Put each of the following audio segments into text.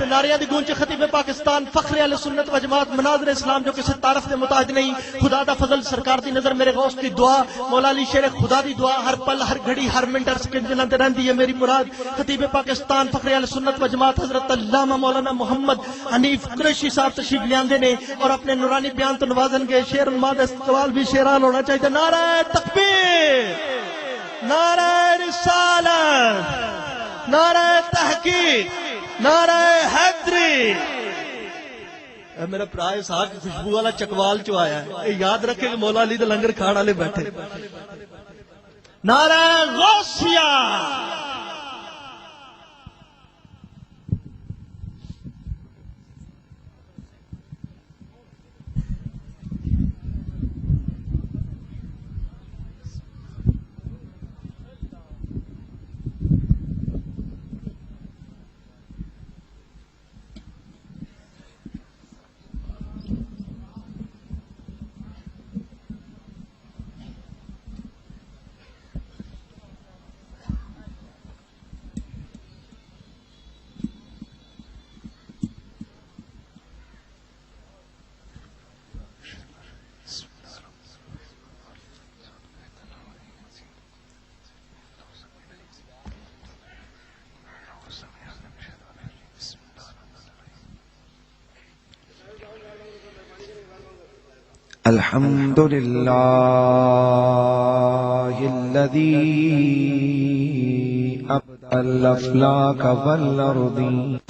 ناریاں دی گونج خطیب پاکستان فخر اہل سنت و جماعت مناظر اسلام جو کسی تعارف دے محتاج نہیں. خدا دا فضل سرکار دی نظر میرے غوث دی دعا مولا علی شیر خدا دی دعا ہر پل ہر گھڑی ہر منٹ ہر سیکنڈ جنہاں تے رہندی ہے میری مراد. خطیب پاکستان فخر اہل سنت و جماعت حضرت علامہ مولانا محمد حنیف قریشی صاحب تشریف لے آندے نے اور اپنے نورانی بیان تو نوازن گے. شیر الماد استقبال بھی شیران ہونا چاہیے. نعرہ تکبیر، نعرہ رسالت، نعرہ تحقیق، نعرہ حیدری. میرا پرائے صاحب خوشبو والا چکوال چو آیا ہے، یاد رکھے کہ مولا علی دے لنگر کھاڑ والے بیٹھے. نعرہ غوثیہ. الحمد لله الذي أبدى الأفلاك والأرضين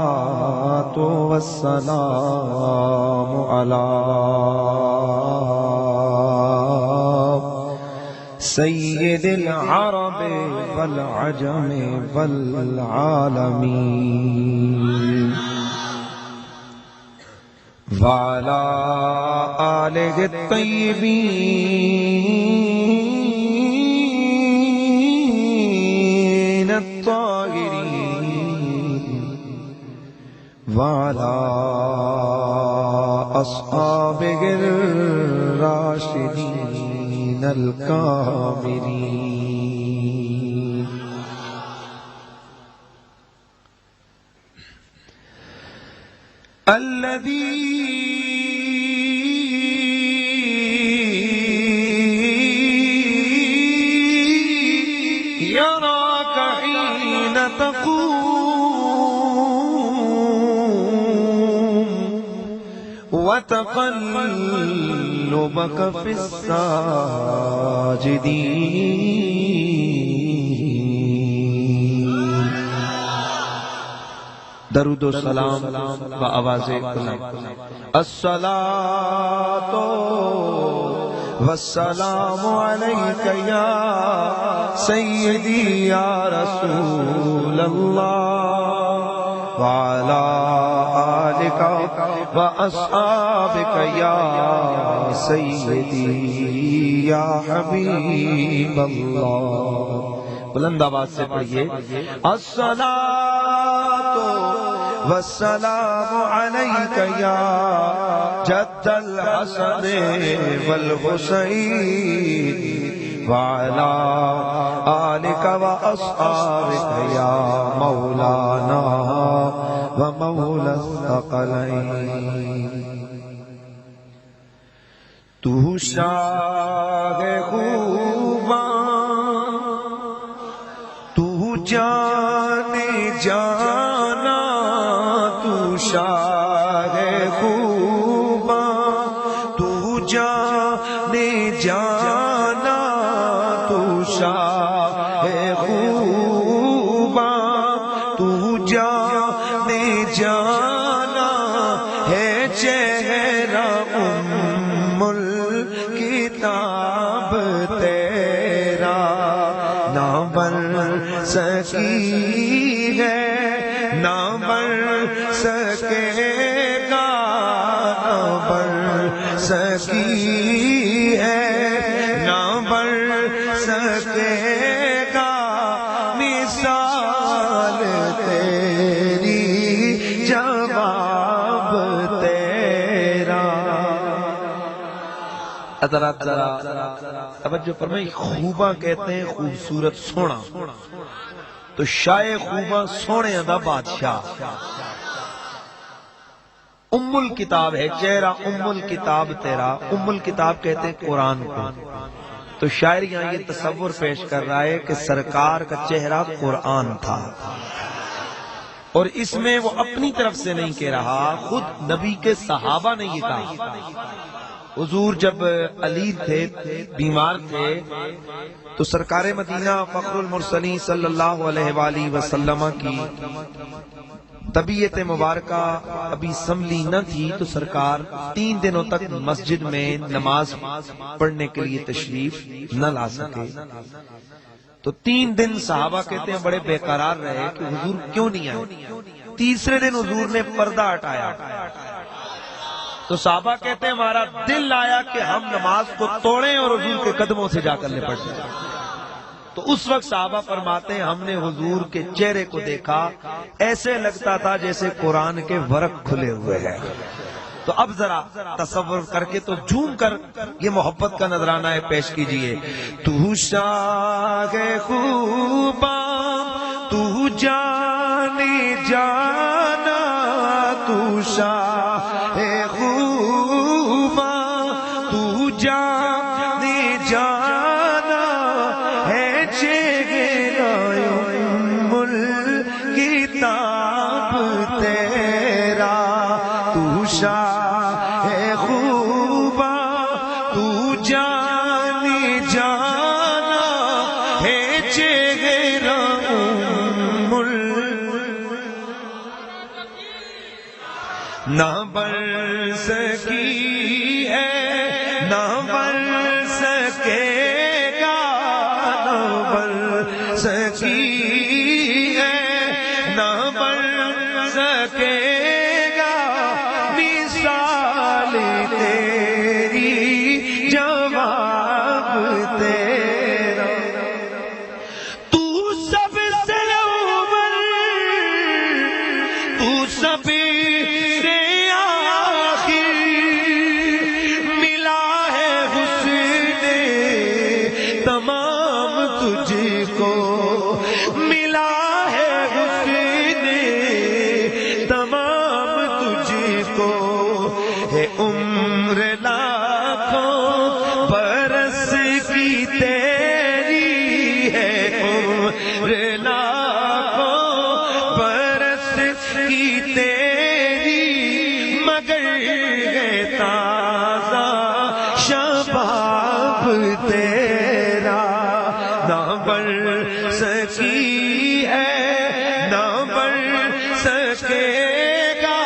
والصلاة والسلام على سید العرب والعجم والعالمین وعلى آلہ الطیبین الطاہرین وعلى اصحابہ الراشدین الکاملین. الذی یراک حین تقوم وتقلبک فی الساجدین. درود و سلام و آواز بلند. الصلاۃ والسلام علیک یا سیدی یا رسول اللہ وعلی آلک و اصحابک یا سیدی یا حبیب اللہ. بلند آواز سے پڑھیے. الصلاۃ والسلام علیک یا جد الحسن والحسین وعلی آلک و اصحابک یا مولانا و مولا الثقلین. تو شاہ خوباں، تو جانے جانا، تو شاہ خوباں، تو جانے جانا، تو شاہ خوباں، تو جانے جانا ہے چہرہ ام الکتاب تیرا. نہ بن سکی ہے نہ بن سکے گا، نہ بن سکی ہے نہ بن سکے گا مثال تیری جواب تیرا. حضرات ذرا توجہ فرمائیں، خوباں کہتے ہیں خوبصورت سونا، تو شاہ خوباں سونے دا بادشاہ، ام الکتاب ہے چہرہ، ام الکتاب تیرا، ام الکتاب کہتے ہیں قرآن کو، تو شاعر یہاں یہ تصور پیش کر رہا ہے کہ سرکار کا چہرہ قرآن تھا، اور اس میں وہ اپنی طرف سے نہیں کہہ رہا، خود نبی کے صحابہ نے یہ کہا۔ حضور جب علی تھے، بیمار تھے، تو سرکار مدینہ فخر المرسلین صلی اللہ علیہ وآلہ وسلم کی طبیعت مبارکہ ابھی سنبھلی نہ تھی، تو سرکار 3 دنوں تک مسجد میں نماز پڑھنے کے لیے تشریف نہ لا سکے، تو 3 دن صحابہ کہتے ہیں بڑے بے قرار رہے کہ حضور کیوں نہیں آئے۔ تیسرے دن حضور نے پردہ ہٹایا، تو صحابہ کہتے ہیں ہمارا دل آیا کہ ہم نماز کو توڑیں اور حضور کے قدموں سے جا کر لپٹ جائیں۔ تو اس وقت صحابہ فرماتے ہیں ہم نے حضور کے چہرے کو دیکھا، ایسے لگتا تھا جیسے قرآن کے ورق کھلے ہوئے ہیں۔ تو اب ذرا تصور کر کے تو جھوم کر یہ محبت کا نذرانہ ہے پیش کیجئے۔ تو شاہ خوباں تو جانی جانا، تو شاہ خوباں تو جانی جانا ہے، چہرہ ام الکتاب تیرا، تو شاہ خوباں تو جانی جانا ہے، چہرہ ام نہ بن سکی ہے نہ بن سکے گا، نہ بن سکی ہے نہ بن سکے گا، مثال تیری جواب تیرا، تو سب سے اول، تو سب تمام تجھ کو ملا ہے، حسن تمام تجھ کو ہے، عمر لاکھوں برس کی تیری ہے، عمر لاکھوں برس کی تیری، مگر ہے تازہ شباب تیرا، نہ بڑھ سکی ہے نہ بڑھ سکے گا،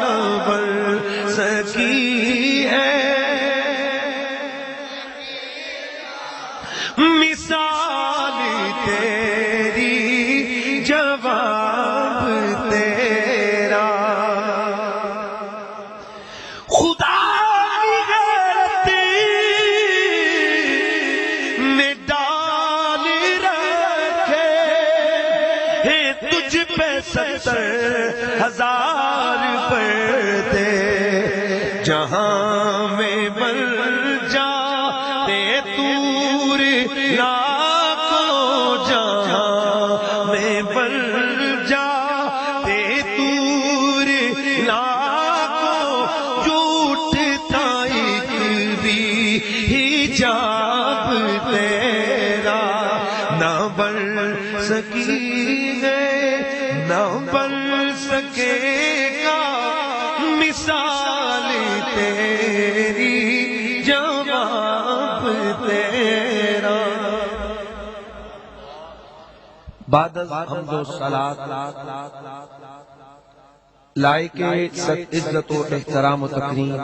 نہ بڑھ سکی ہے، مثال تیری جواب تیرا، خدا ہزار پردے، جہاں میں بل جاتے تور لاکھوں، جہاں میں بل جاتے تور لاکھوں، جھوٹتا ایک بھی حجاب تیرا، نہ بڑھ سکی ہے نہ بن سکے گا، مثال تیری جواب تیرا۔ بعد از حمد و صلاۃ لائق عزت و احترام و تکریم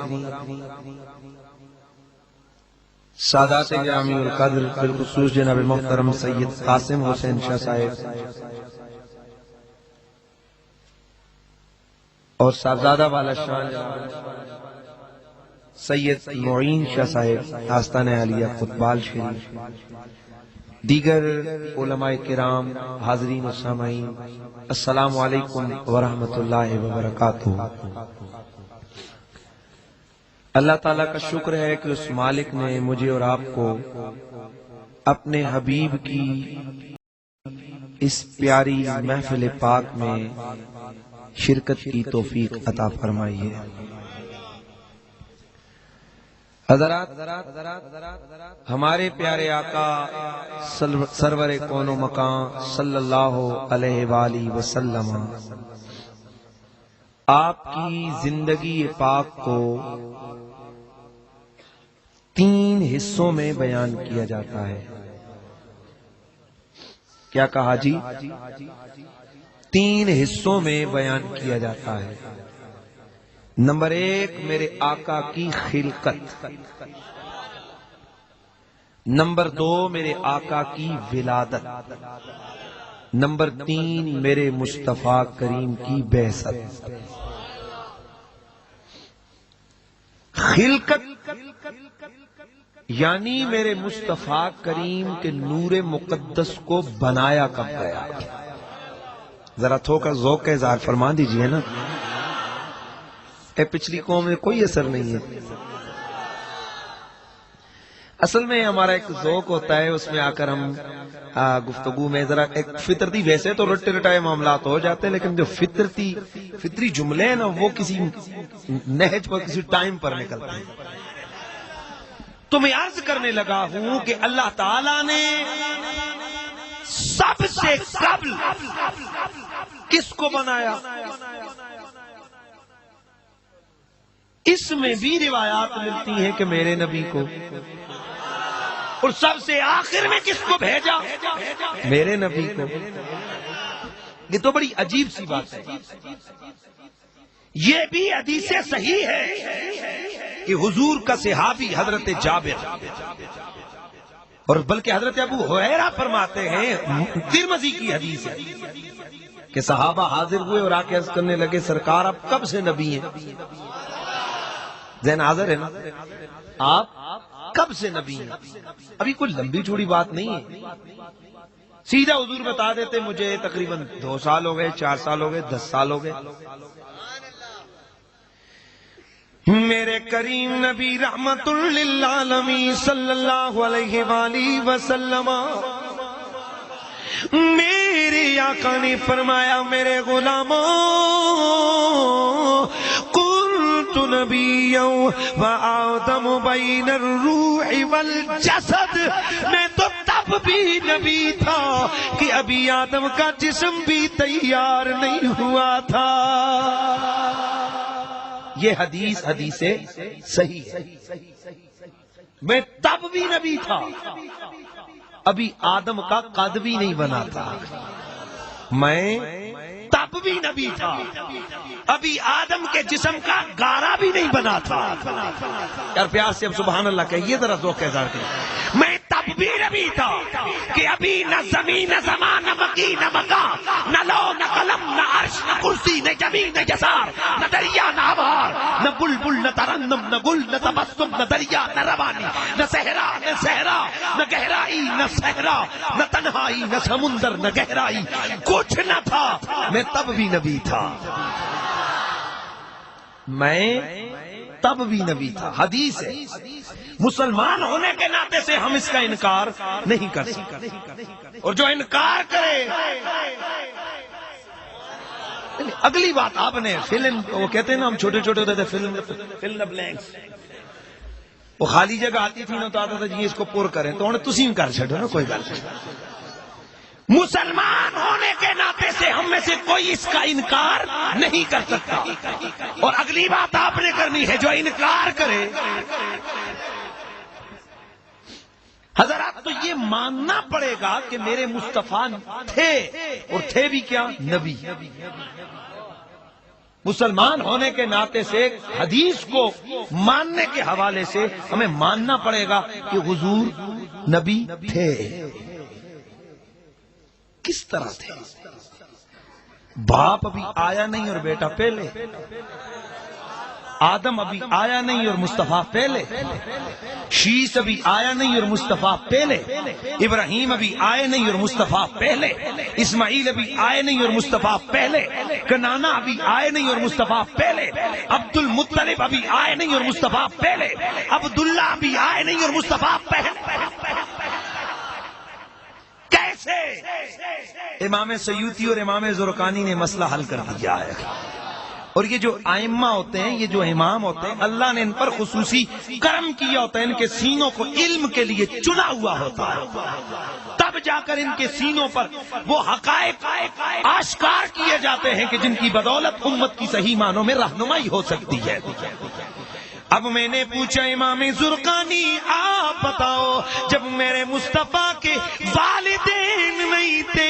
سادات گرامی القدر، بالخصوص جناب محترم سید قاسم حسین شاہ صاحب اور صاحبزادہ والا شان سید معین شاہ صاحب آستانہ عالیہ قطبال شریف، دیگر علماء کرام، حاضرین و سامعین، السلام علیکم ورحمۃ اللہ وبرکاتہ۔ اللہ تعالیٰ کا شکر ہے کہ اس مالک نے مجھے اور آپ کو اپنے حبیب کی اس پیاری محفل پاک میں شرکت کی توفیق عطا فرمائی ہے۔ حضرات، ہمارے پیارے آقا سرور کون و مکان صلی اللہ علیہ وآلہ وسلم آپ کی زندگی پاک کو 3 حصوں میں بیان کیا جاتا ہے۔ کیا کہا جی؟ 3 حصوں میں بیان کیا جاتا ہے۔ نمبر 1 میرے آقا کی خلقت، نمبر 2 میرے آقا کی ولادت، نمبر 3 میرے مصطفیٰ کریم کی بعثت۔ خلقت یعنی میرے مصطفیٰ کریم کے نور مقدس کو بنایا کب گیا؟ ذرا تھوڑا ذوق کا اظہار فرما دیجئے نا۔ پچھلی قوم میں کوئی اثر نہیں ہے۔ اصل میں ہمارا ایک ذوق ہوتا ہے، اس میں آ کر ہم گفتگو میں ذرا ایک فطرتی، ویسے تو رٹے رٹائے معاملات ہو جاتے ہیں، لیکن جو فطری جملے ہیں نا، وہ کسی نہج پر، کسی ٹائم پر نکلتے ہیں۔ تو میں عرض کرنے لگا ہوں کہ اللہ تعالیٰ نے سب سے قبل کس کو بنایا؟ اس میں بھی روایات ملتی ہیں کہ میرے نبی کو، اور سب سے آخر میں کس کو بھیجا؟ میرے نبی کو۔ یہ تو بڑی عجیب سی بات ہے۔ یہ بھی حدیث صحیح ہے کہ حضور کا صحابی حضرت جابر، اور بلکہ حضرت ابو ہریرہ فرماتے ہیں، ترمذی کی حدیث ہے کہ صحابہ حاضر ہوئے اور آ کے عرض کرنے لگے، سرکار آپ کب سے نبی ہیں؟ ذہن حاضر ہے نا؟ آپ کب سے نبی ہیں؟ ابھی کوئی لمبی چوڑی بات نہیں ہے، سیدھا حضور بتا دیتے مجھے تقریباً 2 سال ہو گئے، 4 سال ہو گئے، 10 سال ہو گئے۔ میرے کریم نبی رحمت للعالمین صلی اللہ علیہ وآلہ وسلم، میرے آقا نے فرمایا، میرے غلاموں، قلت نبی وآدم بین الروح والجسد، میں تو تب بھی نبی تھا کہ ابھی آدم کا جسم بھی تیار نہیں ہوا تھا۔ یہ حدیث صحیح ہے۔ میں تب بھی نبی تھا، ابھی آدم کا قد بھی نہیں بنا تھا۔ میں تب بھی نبی تھا، ابھی آدم کے جسم کا گارا بھی نہیں بنا تھا۔ یار پیار سے اب سبحان اللہ کہیے، ذرا ذوق کا اظہار کیجیے۔ میں تب بھی نبی تھا کہ ابھی نہ زمین، نہ زمان، نہ مکی، نہ مکان، نہ لو، نہ قلم، نہ عرش، نہ کرسی، نہ زمین، نہ جسار، نہ دریا، نہ آبار، نہ بلبل، نہ ترنم، نہ گل، نہ تبسم، نہ دریا، نہ روانی، نہ صحرا، نہ گہرائی، نہ صحرا، نہ تنہائی، نہ سمندر، نہ گہرائی، کچھ نہ تھا، میں تب بھی نبی تھا۔ میں تب بھی نبی تھا۔ حدیث ہے، مسلمان ہونے کے ناطے سے ہم اس کا انکار نہیں کر سکتے، اور جو انکار کرے، اگلی بات آپ نے فلم، وہ کہتے ہیں نا ہم چھوٹے چھوٹے ہوتے تھے، فلم دا بلینکس، وہ خالی جگہ آتی تھی نا تو آتا تھا جی اس کو پر کریں، تو انہیں تسیم کر چھڑو نا، کوئی بات نہیں۔ مسلمان ہونے کے ناطے سے ہم میں سے کوئی اس کا انکار نہیں کر سکتا، اور اگلی بات آپ نے کرنی ہے، جو انکار کرے، حضرات تو یہ ماننا پڑے گا کہ میرے مصطفیٰ تھے، اور تھے بھی کیا؟ نبی۔ مسلمان ہونے کے ناطے سے حدیث کو ماننے کے حوالے سے ہمیں ماننا پڑے گا کہ حضور نبی تھے۔ کس طرح تھے؟ باپ ابھی آیا نہیں اور بیٹا پہلے، آدم ابھی آیا نہیں اور مصطفیٰ پہلے، شیس ابھی آیا نہیں اور مصطفیٰ پہلے، ابراہیم ابھی آئے نہیں اور مصطفیٰ پہلے، اسماعیل ابھی آئے نہیں اور مصطفیٰ پہلے، کنانا ابھی آئے نہیں اور مصطفیٰ پہلے، عبد المطلب ابھی آئے نہیں اور مصطفیٰ پہلے، عبداللہ ابھی آئے نہیں اور مصطفیٰ پہلے۔ کیسے؟ امام سیوطی اور امام زرقانی نے مسئلہ حل کر دیا ہے۔ اور یہ جو ائمہ ہوتے ہیں، یہ جو امام ہوتے ہیں، اللہ نے ان پر خصوصی کرم کیا ہوتا ہے، ان کے سینوں کو علم کے لیے چنا ہوا ہوتا ہے، تب جا کر ان کے سینوں پر وہ حقائق آشکار کیے جاتے ہیں کہ جن کی بدولت امت کی صحیح معنوں میں رہنمائی ہو سکتی ہے۔ اب میں نے پوچھا امام زرقانی آپ بتاؤ، جب میرے مصطفیٰ کے والدین نہیں تھے،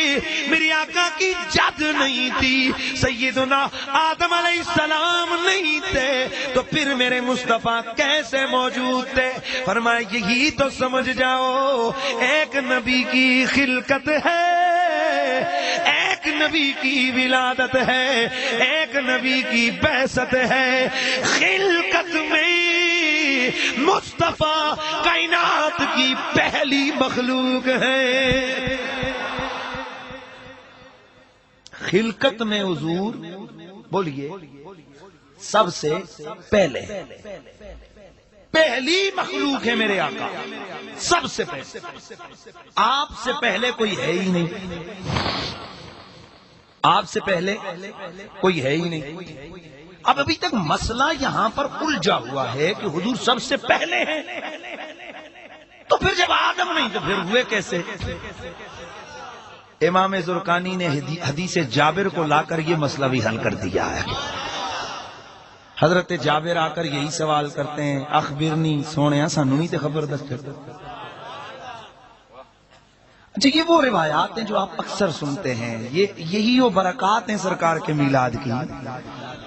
میری آقا کی جد نہیں تھی، سیدنا آدم علیہ السلام نہیں تھے، تو پھر میرے مصطفیٰ کیسے موجود تھے؟ فرمایا یہی تو سمجھ جاؤ، ایک نبی کی خلقت ہے، ایک نبی کی ولادت ہے، ایک نبی کی بعثت ہے۔ خلقت میں مصطفیٰ کائنات کی پہلی مخلوق ہے۔ خلقت میں حضور بولیے سب سے پہلے، پہلی مخلوق ہے میرے آقا، سب سے پہلے، آپ سے پہلے کوئی ہے ہی نہیں، آپ سے پہلے کوئی ہے ہی نہیں۔ اب ابھی تک مسئلہ یہاں پر الجھا ہوا ہے کہ حضور سب سے پہلے ہیں، تو پھر جب آدم نہیں تو پھر ہوئے کیسے؟ امام زرقانی نے حدیث جابر کو لا کر یہ مسئلہ بھی حل کر دیا ہے۔ حضرت جابر آ کر یہی سوال کرتے ہیں، اخبرنی سونیا سانو نہیں تے خبر دس کر۔ اچھا یہ وہ روایات ہیں جو آپ اکثر سنتے ہیں، یہی وہ برکات ہیں سرکار کے میلاد کی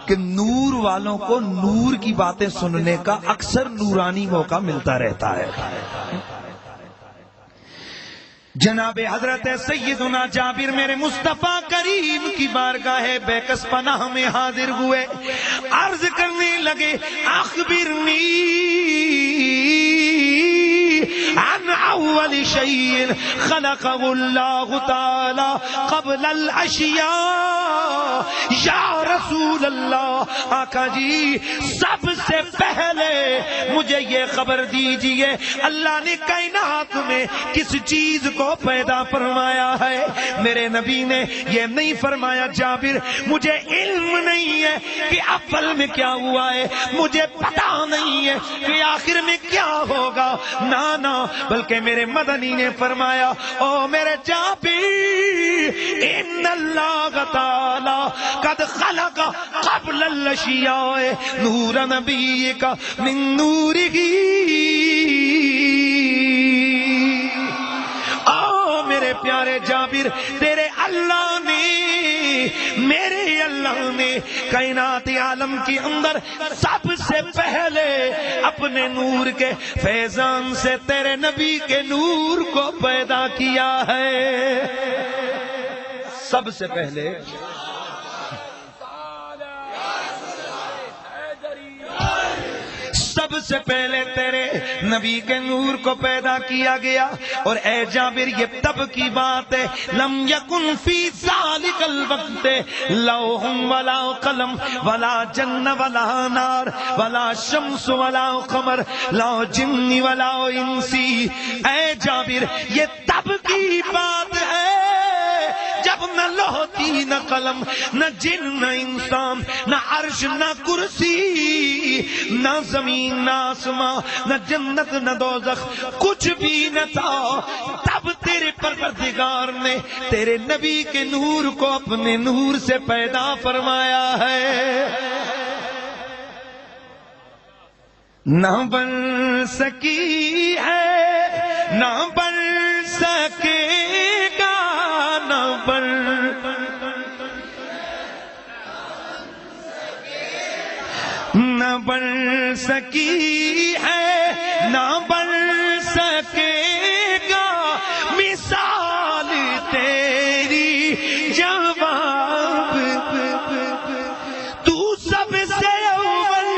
کہ نور والوں کو نور کی باتیں سننے کا اکثر نورانی موقع ملتا رہتا ہے۔ جناب حضرت سیدنا جابر میرے مصطفیٰ کریم کی بارگاہ بیکس پناہ میں حاضر ہوئے، عرض کرنے لگے اخبرنی عن اول شيء خلقه الله تعالى قبل الاشیاء یا رسول اللہ۔ آقا جی سب سے پہلے مجھے یہ خبر دیجئے اللہ نے کائنات میں کس چیز کو پیدا فرمایا ہے؟ میرے نبی نے یہ نہیں فرمایا جابر مجھے علم نہیں ہے کہ اول میں کیا ہوا ہے، مجھے پتا نہیں ہے کہ آخر میں کیا ہوگا، نہ بلکہ میرے مدنی نے فرمایا او میرے جابر ان اللہ تعالی قد خلق قبل الاشیاء نور نبی کا من نورہ۔ او میرے پیارے جابر تیرے اللہ نے، میرے اللہ نے کائنات عالم کے اندر سب سے پہلے اپنے نور کے فیضان سے تیرے نبی کے نور کو پیدا کیا ہے۔ سب سے پہلے سب سے پہلے تیرے نبی کے نور کو پیدا کیا گیا۔ اور اے جابر یہ تب کی بات ہے، لم یکن فی ذالک الوقت لوح ولا قلم ولا جن ولا نار ولا شمس ولا قمر لا جن ولا انسی۔ اے جابر یہ تب کی بات ہے جب نہ لوح تھی، نہ قلم، نہ جن، نہ انسان، نہ عرش، نہ کرسی، نہ زمین، نہ آسمان، نہ جنت، نہ دوزخ، کچھ بھی نہ تھا۔ تب تیرے پروردگار نے تیرے نبی کے نور کو اپنے نور سے پیدا فرمایا ہے۔ نہ بن سکی ہے، نہ بن سکے گا، نہ بن سکی ہے، نہ بن سکے گا مثال تیری جواب۔ تو سب سے اول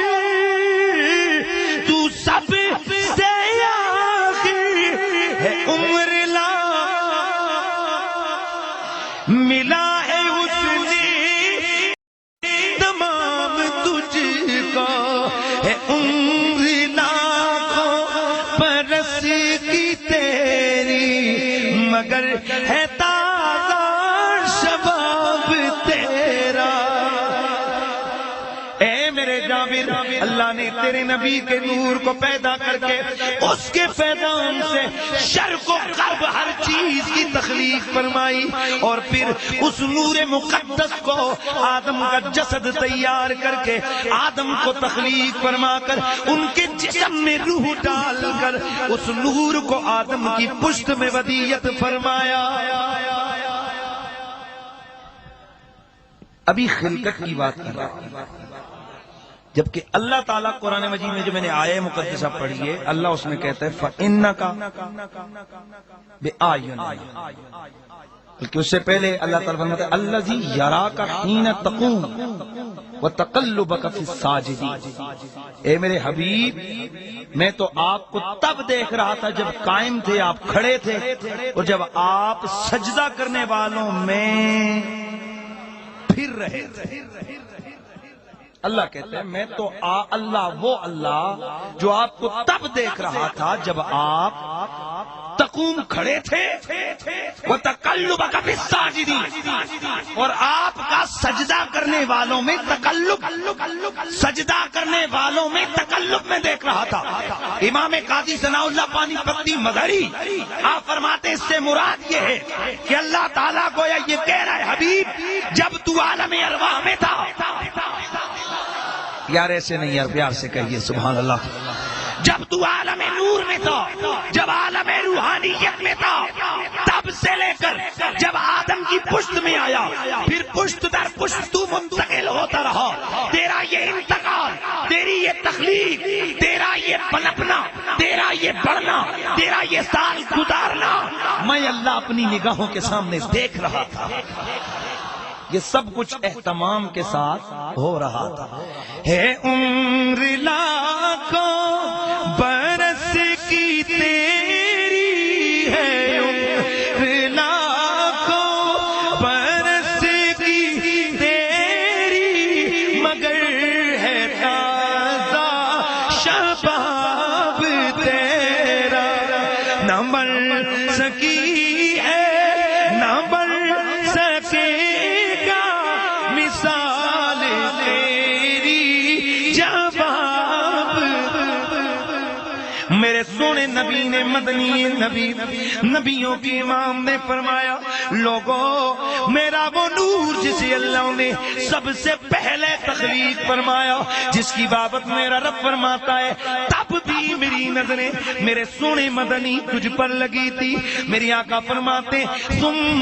کی تیری مگر ہے تازہ شباب تیرا۔ اے میرے جابر، اللہ نے تیرے نبی کے نور کو پیدا کر کے اس کے پیغام سے شرق و غرب ہر چیز کی تخلیق فرمائی، اور پھر اس نور مقدس کو آدم کا جسد تیار کر کے آدم کو تخلیق فرما کر ان کے جسم میں روح ڈال کر اس نور کو آدم کی پشت میں ودیعت فرمایا۔ ابھی خلقت کی بات کر رہا ہوں، جبکہ اللہ تعالیٰ قرآن مجید میں جو میں نے آیہ مقدسہ پڑھی ہے، اللہ اس میں کہتا ہے فَإِنَّكَ بِآیُنِنَا، بلکہ اس سے پہلے اللہ تعالیٰ فرماتا ہے الَّذِي يَرَاكَ حِينَ تَقُومُ وَتَقَلُّبَكَ فِي السَّاجِدِينَ۔ اے میرے حبیب، میں تو آپ کو تب دیکھ رہا تھا جب قائم تھے، آپ کھڑے تھے، اور جب آپ سجدہ کرنے والوں میں پھر رہے تھے۔ اللہ کہتے ہیں میں تو اللہ جو آپ کو تب دیکھ رہا تھا جب آپ تقوم کھڑے تھے، وَتَقَلُّبَكَ فِي السَّاجِدِينَ، اور آپ کا سجدہ کرنے والوں میں تقلب، سجدہ کرنے والوں میں تقلب میں دیکھ رہا تھا۔ امام قاضی ثناء اللہ پانی پتی مظہری آپ فرماتے اس سے مراد یہ ہے کہ اللہ تعالیٰ گویا یہ کہہ رہا ہے حبیب جب تو عالم ارواح میں تھا، یار ایسے نہیں یار، پیار سے کہیے سبحان اللہ، جب تو عالم نور میں تھا، جب عالم روحانیت میں تھا، تب سے لے کر جب آدم کی پشت میں آیا، پھر پشت در پشت تو منتقل ہوتا رہا۔ تیرا یہ انتقال، تیری یہ تخلیق، تیرا یہ پنپنا، تیرا یہ بڑھنا، تیرا یہ سال گزارنا، میں اللہ اپنی نگاہوں کے سامنے دیکھ رہا تھا۔ یہ سب کچھ اہتمام کے ساتھ ہو رہا تھا۔ ہے عمر لاکھوں برس کی تیری، ہے عمر لاکھوں برس کی تیری، مگر ہے تازہ شباب تیرا۔ نہ بڑھ سکی ہے نہ بڑھ سکے مثال تیری جواب۔ میرے سونے نبی نے مدنی نبیوں کی امام نے فرمایا لوگوں میرا وہ نور جسے اللہ نے سب سے پہلے تخلیق فرمایا، جس کی بابت میرا رب فرماتا ہے تب بھی میری نظریں میرے سونے مدنی تجھ پر لگی تھی۔ میری آقا فرماتے ثم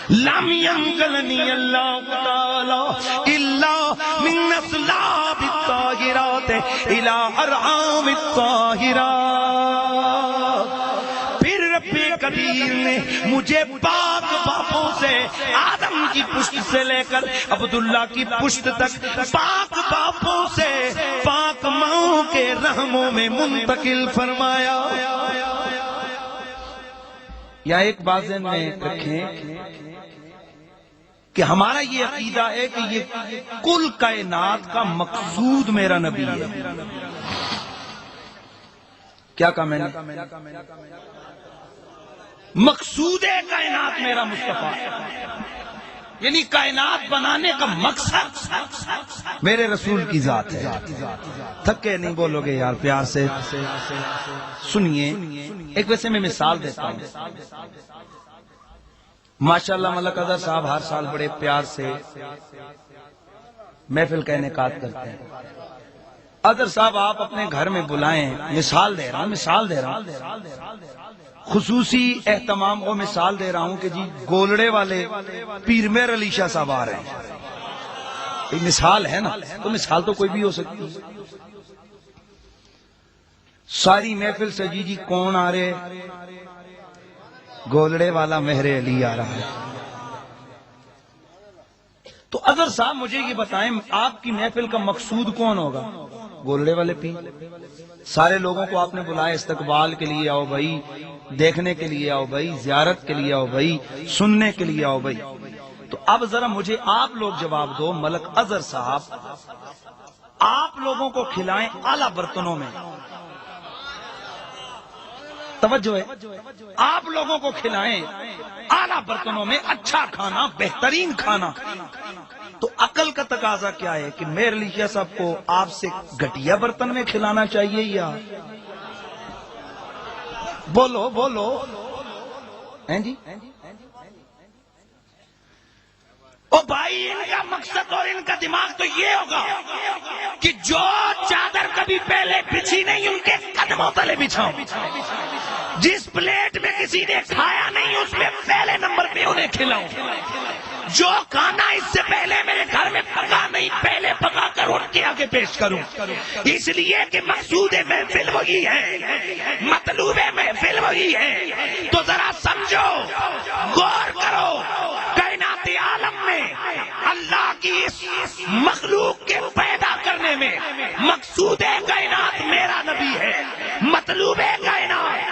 لم ينقلني الله تعالى إلا من أصلاب الطاهرات إلى أرحام الطاهرات۔ پھر رب قدیر نے مجھے پاک باپوں سے آدم کی پشت سے لے کر عبداللہ کی پشت تک پاک باپوں سے پاک ماؤں کے رحموں میں منتقل فرمایا۔ یا ایک بات ذہن میں رکھیں کہ ہمارا یہ عقیدہ ہے کہ یہ کل کائنات کا مقصود میرا نبی ہے۔ کیا کہا میں نے؟ مقصود کائنات میرا مصطفیٰ ہے، یعنی کائنات بنانے کا مقصد میرے رسول کی ذات ہے۔ تھکے نہیں بولو گے یار، پیار سے سنیے۔ ایک ویسے میں مثال دیتا ہوں۔ ماشاءاللہ ملک اظہر صاحب ہر سال بڑے پیار سے محفل کا انعقاد کرتے ہیں۔ اظہر صاحب آپ اپنے گھر میں بلائیں، مثال دے رہا ہوں، خصوصی اہتمام کو مثال دے رہا ہوں کہ جی گولڑے والے پیر مہر علی شاہ صاحب آ رہے ہیں، ایک مثال ہے نا، تو مثال تو کوئی بھی ہو سکتی ہے۔ ساری محفل سجی جی کون آ رہے؟ گولڑے والا مہر علی آ رہا ہے۔ تو اظہر صاحب مجھے یہ بتائیں آپ کی محفل کا مقصود کون ہوگا؟ گولڑے والے پیر۔ سارے لوگوں کو آپ نے بلایا استقبال کے لیے آؤ بھائی، دیکھنے کے لیے آؤ بھائی، زیارت کے لیے آؤ بھائی، سننے کے لیے آؤ بھائی۔ تو اب ذرا مجھے آپ لوگ جواب دو، ملک اظہر صاحب آپ لوگوں کو کھلائیں اعلیٰ برتنوں میں، توجہ ہے، آپ لوگوں کو کھلائیں اعلیٰ برتنوں میں اچھا کھانا، بہترین کھانا، تو عقل کا تقاضا کیا ہے کہ میرے لیے صاحب کو آپ سے گھٹیا برتن میں کھلانا چاہیے یا بولو بولو ہیں جی؟ او بھائی ان کا مقصد اور ان کا دماغ تو یہ ہوگا کہ جو چادر کبھی پہلے بچھی نہیں ان کے قدموں تلے بچھاؤں، جس پلیٹ میں کسی نے کھایا نہیں اس میں پہلے نمبر پہ انہیں کھلاؤں، جو کھانا اس سے پہلے میرے گھر میں پکا نہیں پہلے پکا کر ان کے آگے پیش کروں، اس لیے کہ مقصود محفل وہی ہے، مطلوب محفل وہی ہے۔ تو ذرا سمجھو، غور کرو، کائنات عالم میں اللہ کی اس مخلوق کے پیدا کرنے میں مقصود کائنات میرا نبی ہے، مطلوب کائنات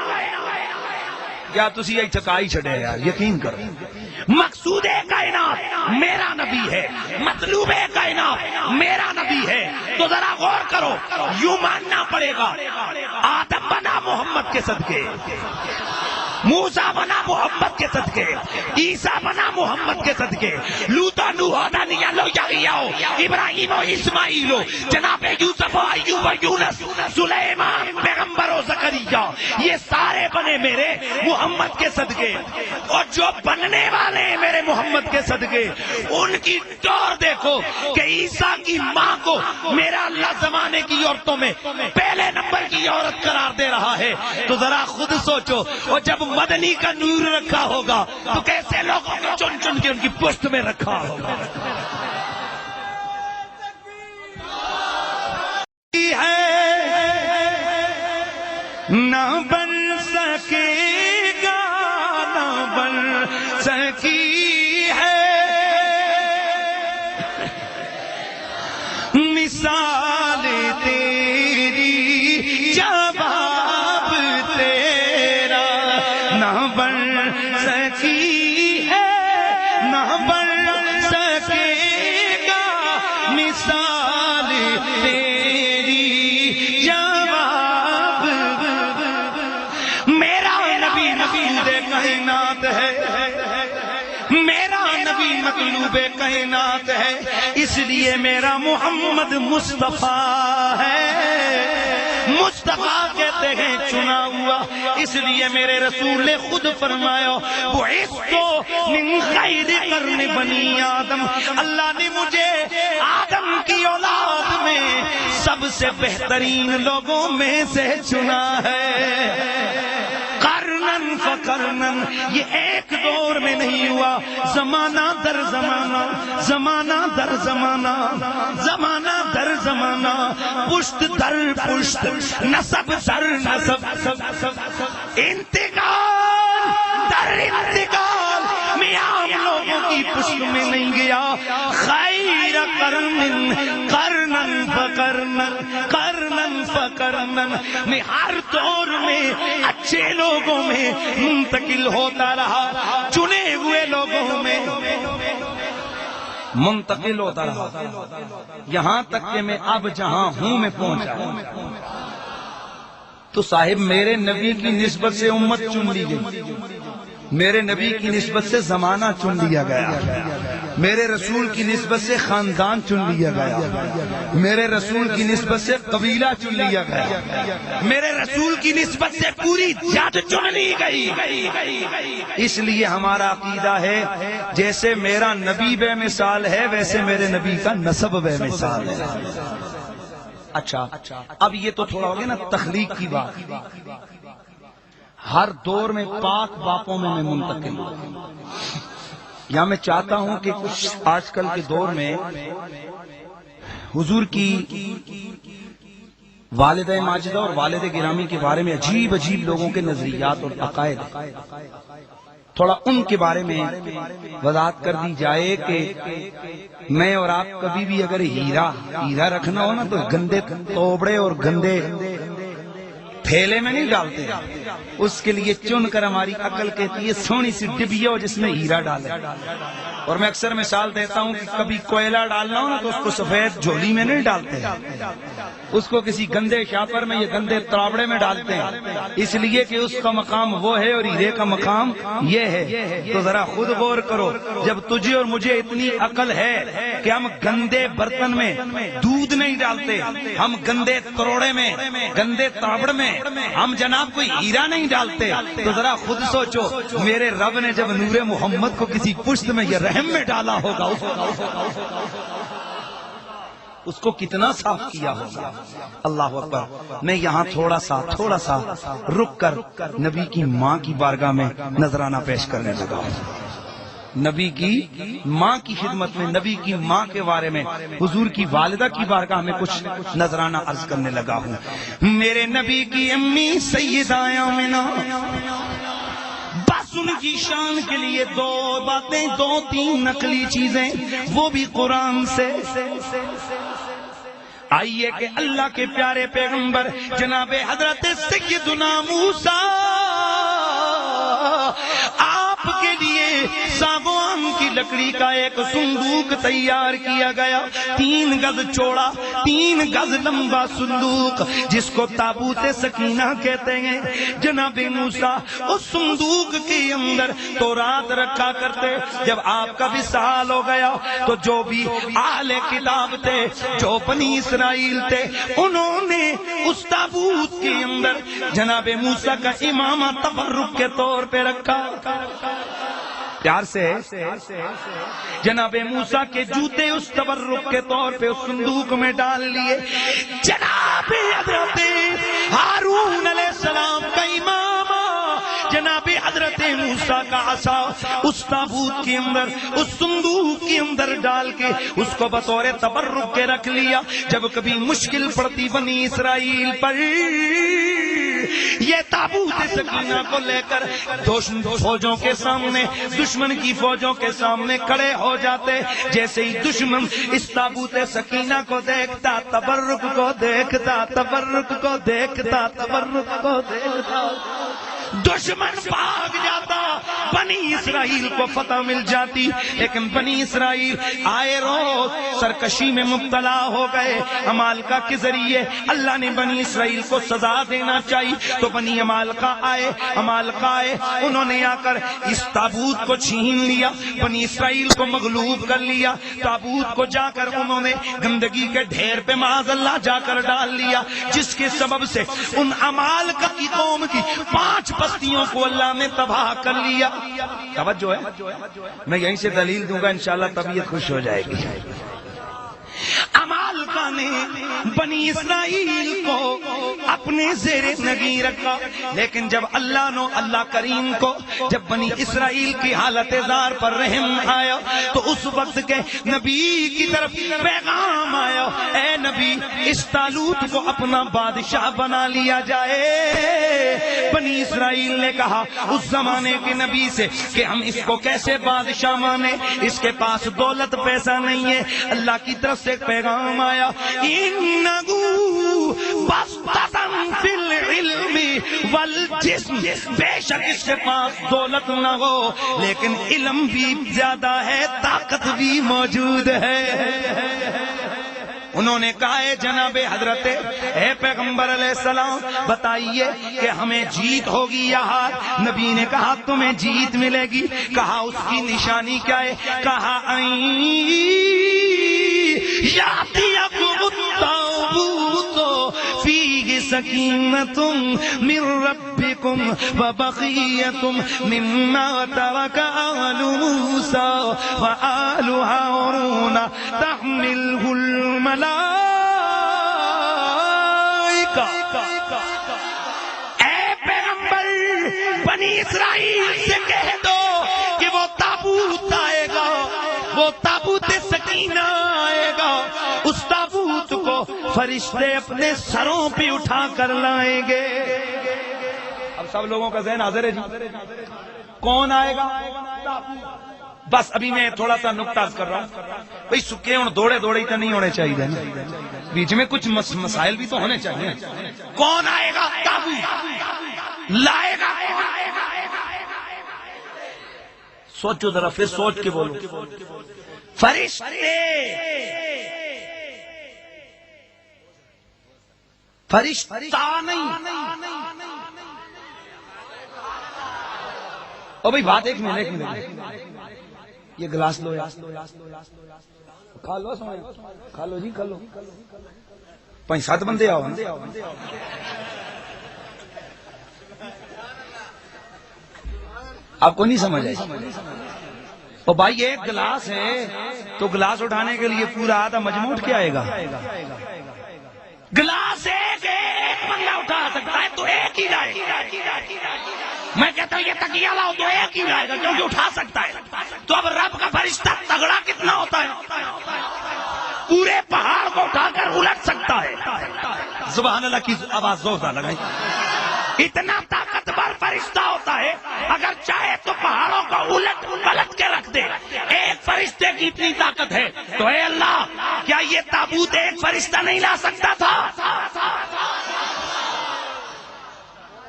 کیا تسی یہ چکائی چھڑے یار، یقین کرو، مقصود کائنات میرا نبی ہے، مطلوب کائنات میرا نبی ہے۔ تو ذرا غور کرو، یوں ماننا پڑے گا آدم بنا محمد کے صدقے، موسیٰ بنا محمد کے صدقے، عیسیٰ بنا محمد کے صدقے، لوط و نوح و دانیال و یحییٰ و ابراہیم و اسماعیل و جناب یوسف و ایوب و یونس، سلیمان پیغمبر و زکریا، یہ سارے بنے میرے محمد کے صدقے، اور جو بننے والے ہیں میرے محمد کے صدقے ان کی ٹور دیکھو کہ عیسیٰ کی ماں کو میرا اللہ زمانے کی عورتوں میں پہلے نمبر کی عورت قرار دے رہا ہے۔ تو ذرا خود سوچو، اور جب مدنی کا نور رکھا ہوگا تو کیسے لوگوں کو چن چن کے ان کی پشت میں رکھا ہوگا۔ نہ بن سکے گا، نہ بن سکی ہے مثال تیری، جواب تیرا نہ بن سکی ہے، نہ بن سکے گا مثال تیری، جواب میرا نبی مقصود کائنات ہے، میرا نبی مطلوب کائنات ہے، اس لیے میرا محمد مصطفیٰ ہے۔ مصطفیٰ کہتے ہیں چنا ہوا، اس لیے میرے رسول نے خود فرمایا بعثت من خیر قرن بنی آدم، اللہ نے مجھے آدم کی اولاد میں سب سے بہترین لوگوں میں سے چنا ہے۔ قرنن فقرنن، یہ ایک دور میں نہیں ہوا، زمانہ در زمانہ، زمانہ در زمانہ، زمانہ در زمانہ، پشت در پشت، نسب در نسب، انتقال در انتقال، میں عام لوگوں کی پشت میں نہیں گیا۔ خیر قرن قرنن فقرنن، قرنن فقرنن، میں ہر دور میں اچھے لوگوں میں منتقل ہوتا رہا، چنے ہوئے لوگوں میں منتقل ہوتا رہا، یہاں تک کہ میں اب جہاں ہوں میں پہنچا۔ تو صاحب میرے نبی کی نسبت سے امت چن لی گئی، میرے نبی کی نسبت سے زمانہ چن لیا گیا، میرے رسول کی نسبت سے خاندان چن لیا گیا، میرے رسول کی نسبت سے قبیلہ چن لیا گیا، میرے رسول کی نسبت سے پوری جات چن لی گئی۔ اس لیے ہمارا عقیدہ ہے جیسے میرا نبی بے مثال ہے ویسے میرے نبی کا نسب بے مثال ہے۔ اچھا اب یہ تو تھوڑا ہو گیا نا تخلیق کی بات، ہر دور میں پاک باپوں میں منتقل ہوں، یا میں چاہتا ہوں کہ کچھ آج کل کے دور میں حضور کی والدہ ماجدہ اور والد گرامی کے بارے میں عجیب عجیب لوگوں کے نظریات اور عقائد، تھوڑا ان کے بارے میں وضاحت کر دی جائے کہ میں اور آپ کبھی بھی اگر ہیرا رکھنا ہو نا تو گندے توبڑے اور گندے تھیلے میں نہیں ڈالتے، اس کے لیے چن کر ہماری عقل کہتی ہے سونی سی ڈبیا ہو جس میں ہیرا ڈالے. اور میں اکثر مثال دیتا ہوں کہ کبھی کوئلہ ڈالنا ہو نا تو اس کو سفید جھولی میں نہیں ڈالتے، اس کو کسی گندے شاپر میں یا گندے ترابڑے میں ڈالتے ہیں، اس لیے کہ اس کا مقام وہ ہے اور ہیرے کا مقام یہ ہے. تو ذرا خود غور کرو، جب تجھے اور مجھے اتنی عقل ہے کہ ہم گندے برتن میں دودھ نہیں ڈالتے، ہم گندے تروڑے میں، گندے ترابڑ میں ہم جناب کوئی ہیرا نہیں ڈالتے، تو ذرا خود سوچو میرے رب نے جب نور محمد کو کسی پشت میں یا رحم میں ڈالا ہوگا اس کو کتنا صاف کیا ہوگا. اللہ اکبر. میں یہاں تھوڑا سا رک کر نبی کی ماں کی بارگاہ میں نذرانہ پیش کرنے لگا ہوں. نبی کی ماں کی خدمت میں، نبی کی ماں کے بارے میں، حضور کی والدہ کی بارگاہ میں کچھ نذرانہ عرض کرنے لگا ہوں. میرے نبی کی امی سیدہ آمنہ، بس ان کی شان کے لیے دو باتیں، دو تین نقلی چیزیں، وہ بھی قرآن سے. آئیے کہ اللہ کے پیارے پیغمبر جناب حضرت سیدنا موسیٰ آپ کے لیے ساگوان کی لکڑی کا ایک صندوق تیار کیا گیا، 3 گز چوڑا 3 گز لمبا صندوق جس کو تابوت سکینہ کہتے ہیں. جناب موسیٰ اس صندوق کے اندر تورات رکھا کرتے. جب آپ کا وصال ہو گیا تو جو بھی اہل کتاب تھے، جو بنی اسرائیل تھے، انہوں نے اس تابوت کے اندر جناب موسیٰ کا امامہ تبرک کے طور پہ رکھا. پیار سے جناب موسیٰ کے جوتے اس تبرک کے طور پہ اس صندوق میں ڈال لیے. جناب حضرت ہارون علیہ السلام کا امامہ، جناب حضرت موسیٰ کا عصا اس تابوت کے اندر، اس صندوق کے اندر ڈال کے اس کو بطور تبرک کے رکھ لیا. جب کبھی مشکل پڑتی بنی اسرائیل پر، یہ تابوت سکینہ کو لے کر فوجوں کے سامنے، دشمن کی فوجوں کے سامنے کھڑے ہو جاتے. جیسے ہی دشمن اس تابوت سکینہ کو دیکھتا، تبرک کو دیکھتا، تبرک کو دیکھتا، تبرک کو دیکھتا، دشمن بھاگ جاتا، بنی اسرائیل کو فتح مل جاتی. لیکن بنی اسرائیل آئے روز سرکشی میں مبتلا ہو گئے. عمالقہ کے ذریعے اللہ نے بنی اسرائیل کو سزا دینا چاہیے تو بنی عمالقہ آئے، انہوں نے آ کر اس تابوت کو چھین لیا، بنی اسرائیل کو مغلوب کر لیا. تابوت کو جا کر انہوں نے گندگی کے ڈھیر پہ معاذ اللہ جا کر ڈال لیا، جس کے سبب سے ان عمالقہ کی قوم کی 5 بستیوں کو اللہ نے تباہ کر لیا. توجہ ہے، میں یہیں سے دلیل دوں گا انشاءاللہ طبیعت خوش ہو جائے گی. عمالقہ نے بنی اسرائیل کو اپنے زیر نگیں رکھا، لیکن جب اللہ کریم کو جب بنی اسرائیل کی حالت زار پر رحم آیا تو اس وقت کے نبی کی طرف پیغام آیا، اے نبی اس طالوت کو اپنا بادشاہ بنا لیا جائے. بنی اسرائیل نے کہا اس زمانے کے نبی سے کہ ہم اس کو کیسے بادشاہ مانے، اس کے پاس دولت پیسہ نہیں ہے. اللہ کی طرف سے پیغام آیا، اِنَّهُ بَسْطَةً فِي الْعِلْمِ وَالْجِسْمِ، بے شک اس کے پاس دولت نہ ہو لیکن علم بھی زیادہ ہے، طاقت بھی موجود ہے. انہوں نے کہا ہے جناب حضرت اے پیغمبر علیہ السلام بتائیے کہ ہمیں جیت ہوگی یا ہار؟ نبی نے کہا تمہیں جیت ملے گی. کہا اس کی نشانی کیا ہے؟ کہا فیہ سکینۃ من ربکم وبقیۃ مما ترک آل موسیٰ وآل ہارون تحملہ الملائکہ. اے پیغمبر بنی اسرائیل سے کہہ دو کہ وہ تابوت آئے گا، وہ تابوت سکینہ آئے گا، اس تابوت کو فرشتے اپنے سروں پہ اٹھا کر لائیں گے. اب سب لوگوں کا ذہن حاضر ہے جی، کون آئے گا؟ بس ابھی میں تھوڑا سا نکتہ کر رہا ہوں بھئی، سکے اور دوڑے ہی تو نہیں ہونے چاہیے نا، بیچ میں کچھ مسائل بھی تو ہونے چاہیے. کون آئے گا؟ تابوت. لائے گا کون؟ سوچو ذرا، پھر سوچ کے بولو. فرشتے. فرشتہ نہیں. او بھائی بات ایک منٹ. یہ گلاس لو یار، کھا لو، کھا لو جی، کھا لو. 5-7 بندے آؤ. آپ کو نہیں سمجھ آئی؟ او بھائی ایک گلاس ہے تو گلاس اٹھانے کے لیے پورا آدھا مجموع اٹھ کے آئے گا. گلاس ایک بندہ اٹھا سکتا ہے تو ایک ہی لائے. میں کہتا ہوں یہ تکیہ لاؤ تو ایک ہی لائے گا کیونکہ اٹھا سکتا ہے. تو اب رب کا فرشتہ تگڑا کتنا ہوتا ہے؟ پورے پہاڑ کو اٹھا کر الٹ سکتا ہے. سبحان اللہ کی آواز زور سے لگائی. اتنا طاقتور فرشتہ ہوتا ہے اگر چاہے تو پہاڑوں کو الٹ پلٹ کے رکھ دے. ایک فرشتے کی اتنی طاقت ہے تو اے اللہ کیا یہ تابوت ایک فرشتہ نہیں لا سکتا تھا؟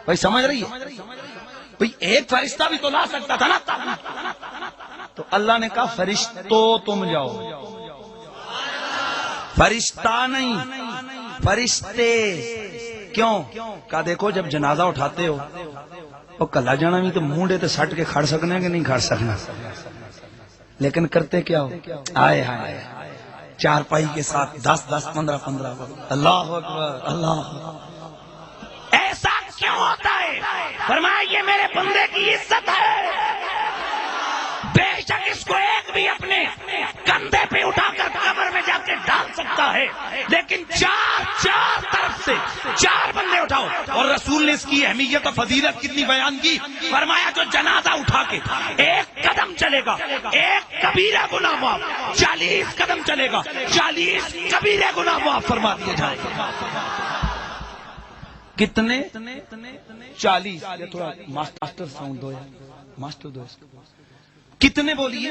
بھائی سمجھ رہی ہے؟ بھائی ایک فرشتہ بھی تو لا سکتا تھا نا. تو اللہ نے کہا فرشتوں تم جاؤ. فرشتہ نہیں، فرشتے. کیوں؟ کہا دیکھو جب جنازہ اٹھاتے ہو وہ کلا جانا بھی تو منڈے تے سٹ کے کھڑ سکنا کہ نہیں کھڑ سکنا، لیکن کرتے کیا ہو؟ آئے ہائے چارپائی کے ساتھ 10-10 15-15. اللہ اکبر، اللہ اکبر. ایسا کیوں ہوتا ہے؟ فرمایا یہ میرے بندے کی عزت ہے. بے شک اس کو ایک بھی اپنے کندھے پہ اٹھا کر قبر میں جا کے ڈال سکتا ہے، لیکن چار طرف سے 4 بندے اٹھاؤ. اور رسول نے اس کی اہمیت اور فضیلت کتنی بیان کی. فرمایا جو جنازہ اٹھا کے 1 قدم چلے گا 1 کبیرہ گناہ معاف، 40 قدم چلے گا 40 کبیرہ گناہ معاف فرما دیے جائیں گے. کتنے؟ 40. یہ تھوڑا ماسٹر ساؤنڈ دو یار، ماسٹر دو. کتنے بولیے؟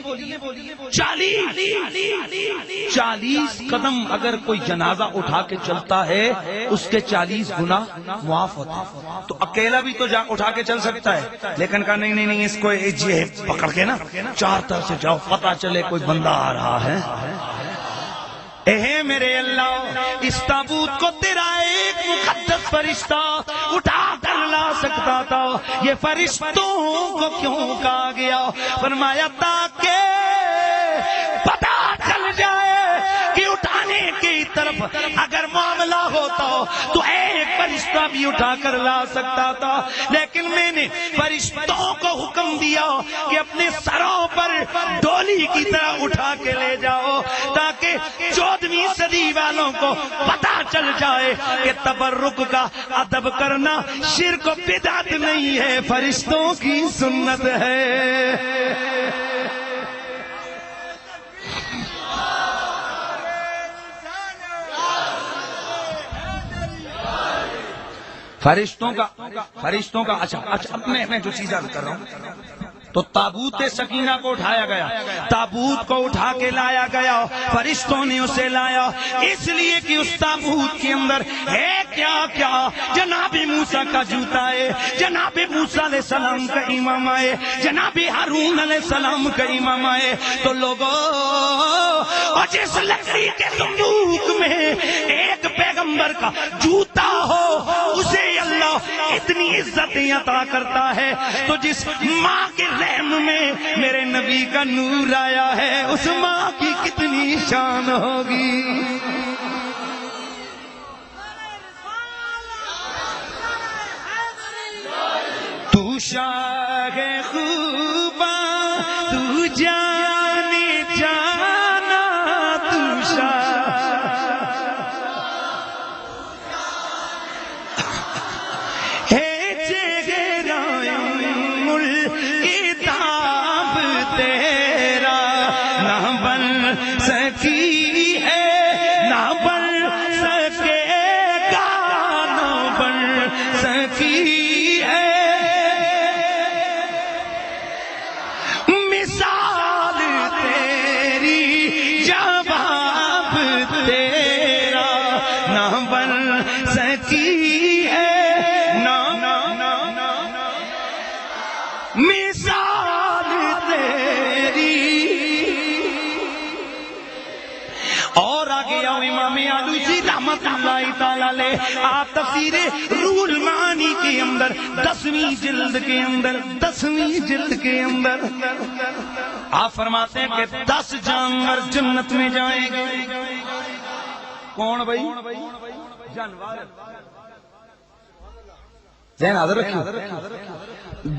40 قدم اگر کوئی جنازہ اٹھا کے چلتا ہے اس کے 40 گناہ معاف ہوتے ہیں. تو اکیلا بھی تو اٹھا کے چل سکتا ہے، لیکن کہا نہیں اس کو پکڑ کے نا 4 طرف سے جاؤ، پتہ چلے کوئی بندہ آ رہا ہے. اے میرے اللہ اس تابوت کو تیرا ایک مقدس فرشتہ اٹھا کر لا سکتا تھا، یہ فرشتوں کو کیوں کہا گیا؟ فرمایا تاکہ پتہ چل جائے کہ اٹھانے کی طرف اگر معاملہ ہوتا تو ایک فرشتہ بھی اٹھا کر لا سکتا تھا، لیکن میں نے فرشتوں کو حکم دیا کہ اپنے سروں پر ڈولی کی طرح اٹھا کے لے جاؤ تاکہ 14ویں صدی والوں کو پتہ چل جائے کہ تبرک کا ادب کرنا شرک و بدعت نہیں ہے، فرشتوں کی سنت ہے. فرشتوں کا اچھا میں جو چیز کر رہا ہوں تو تابوت سکینہ کو اٹھایا گیا، تابوت کو اٹھا کے لایا گیا، فرشتوں نے اسے لایا اس لیے کہ اس تابوت کے اندر ہے کیا جناب موسیٰ کا جوتا ہے، جناب موسیٰ علیہ السلام کا امام ہے، جناب ہارون علیہ السلام کا امام ہے. تو لوگوں اور جس لکڑی کے صندوق میں ایک پیغمبر کا جوتا ہو اسے اللہ اتنی عزتیں عطا کرتا ہے، تو جس ماں کے رحم میں میرے نبی کا نور آیا ہے اس ماں کی کتنی شان ہوگی. تو شاہ خوباں تو جانے جانا، تو سکی ہے نہ بن سکے گا، نہ بن سکی ہے مثال تیری، جواب تیرا نہ بن سکی ہے، نہ رحمت اللہ تعالی علیہ آپ تفسیر روح المعانی کے اندر 10ویں جلد کے اندر آپ فرماتے ہیں کہ 10 جانور جنت میں جائیں گے. کون بھائی؟ جانور. ذہن حاضر رکھیے.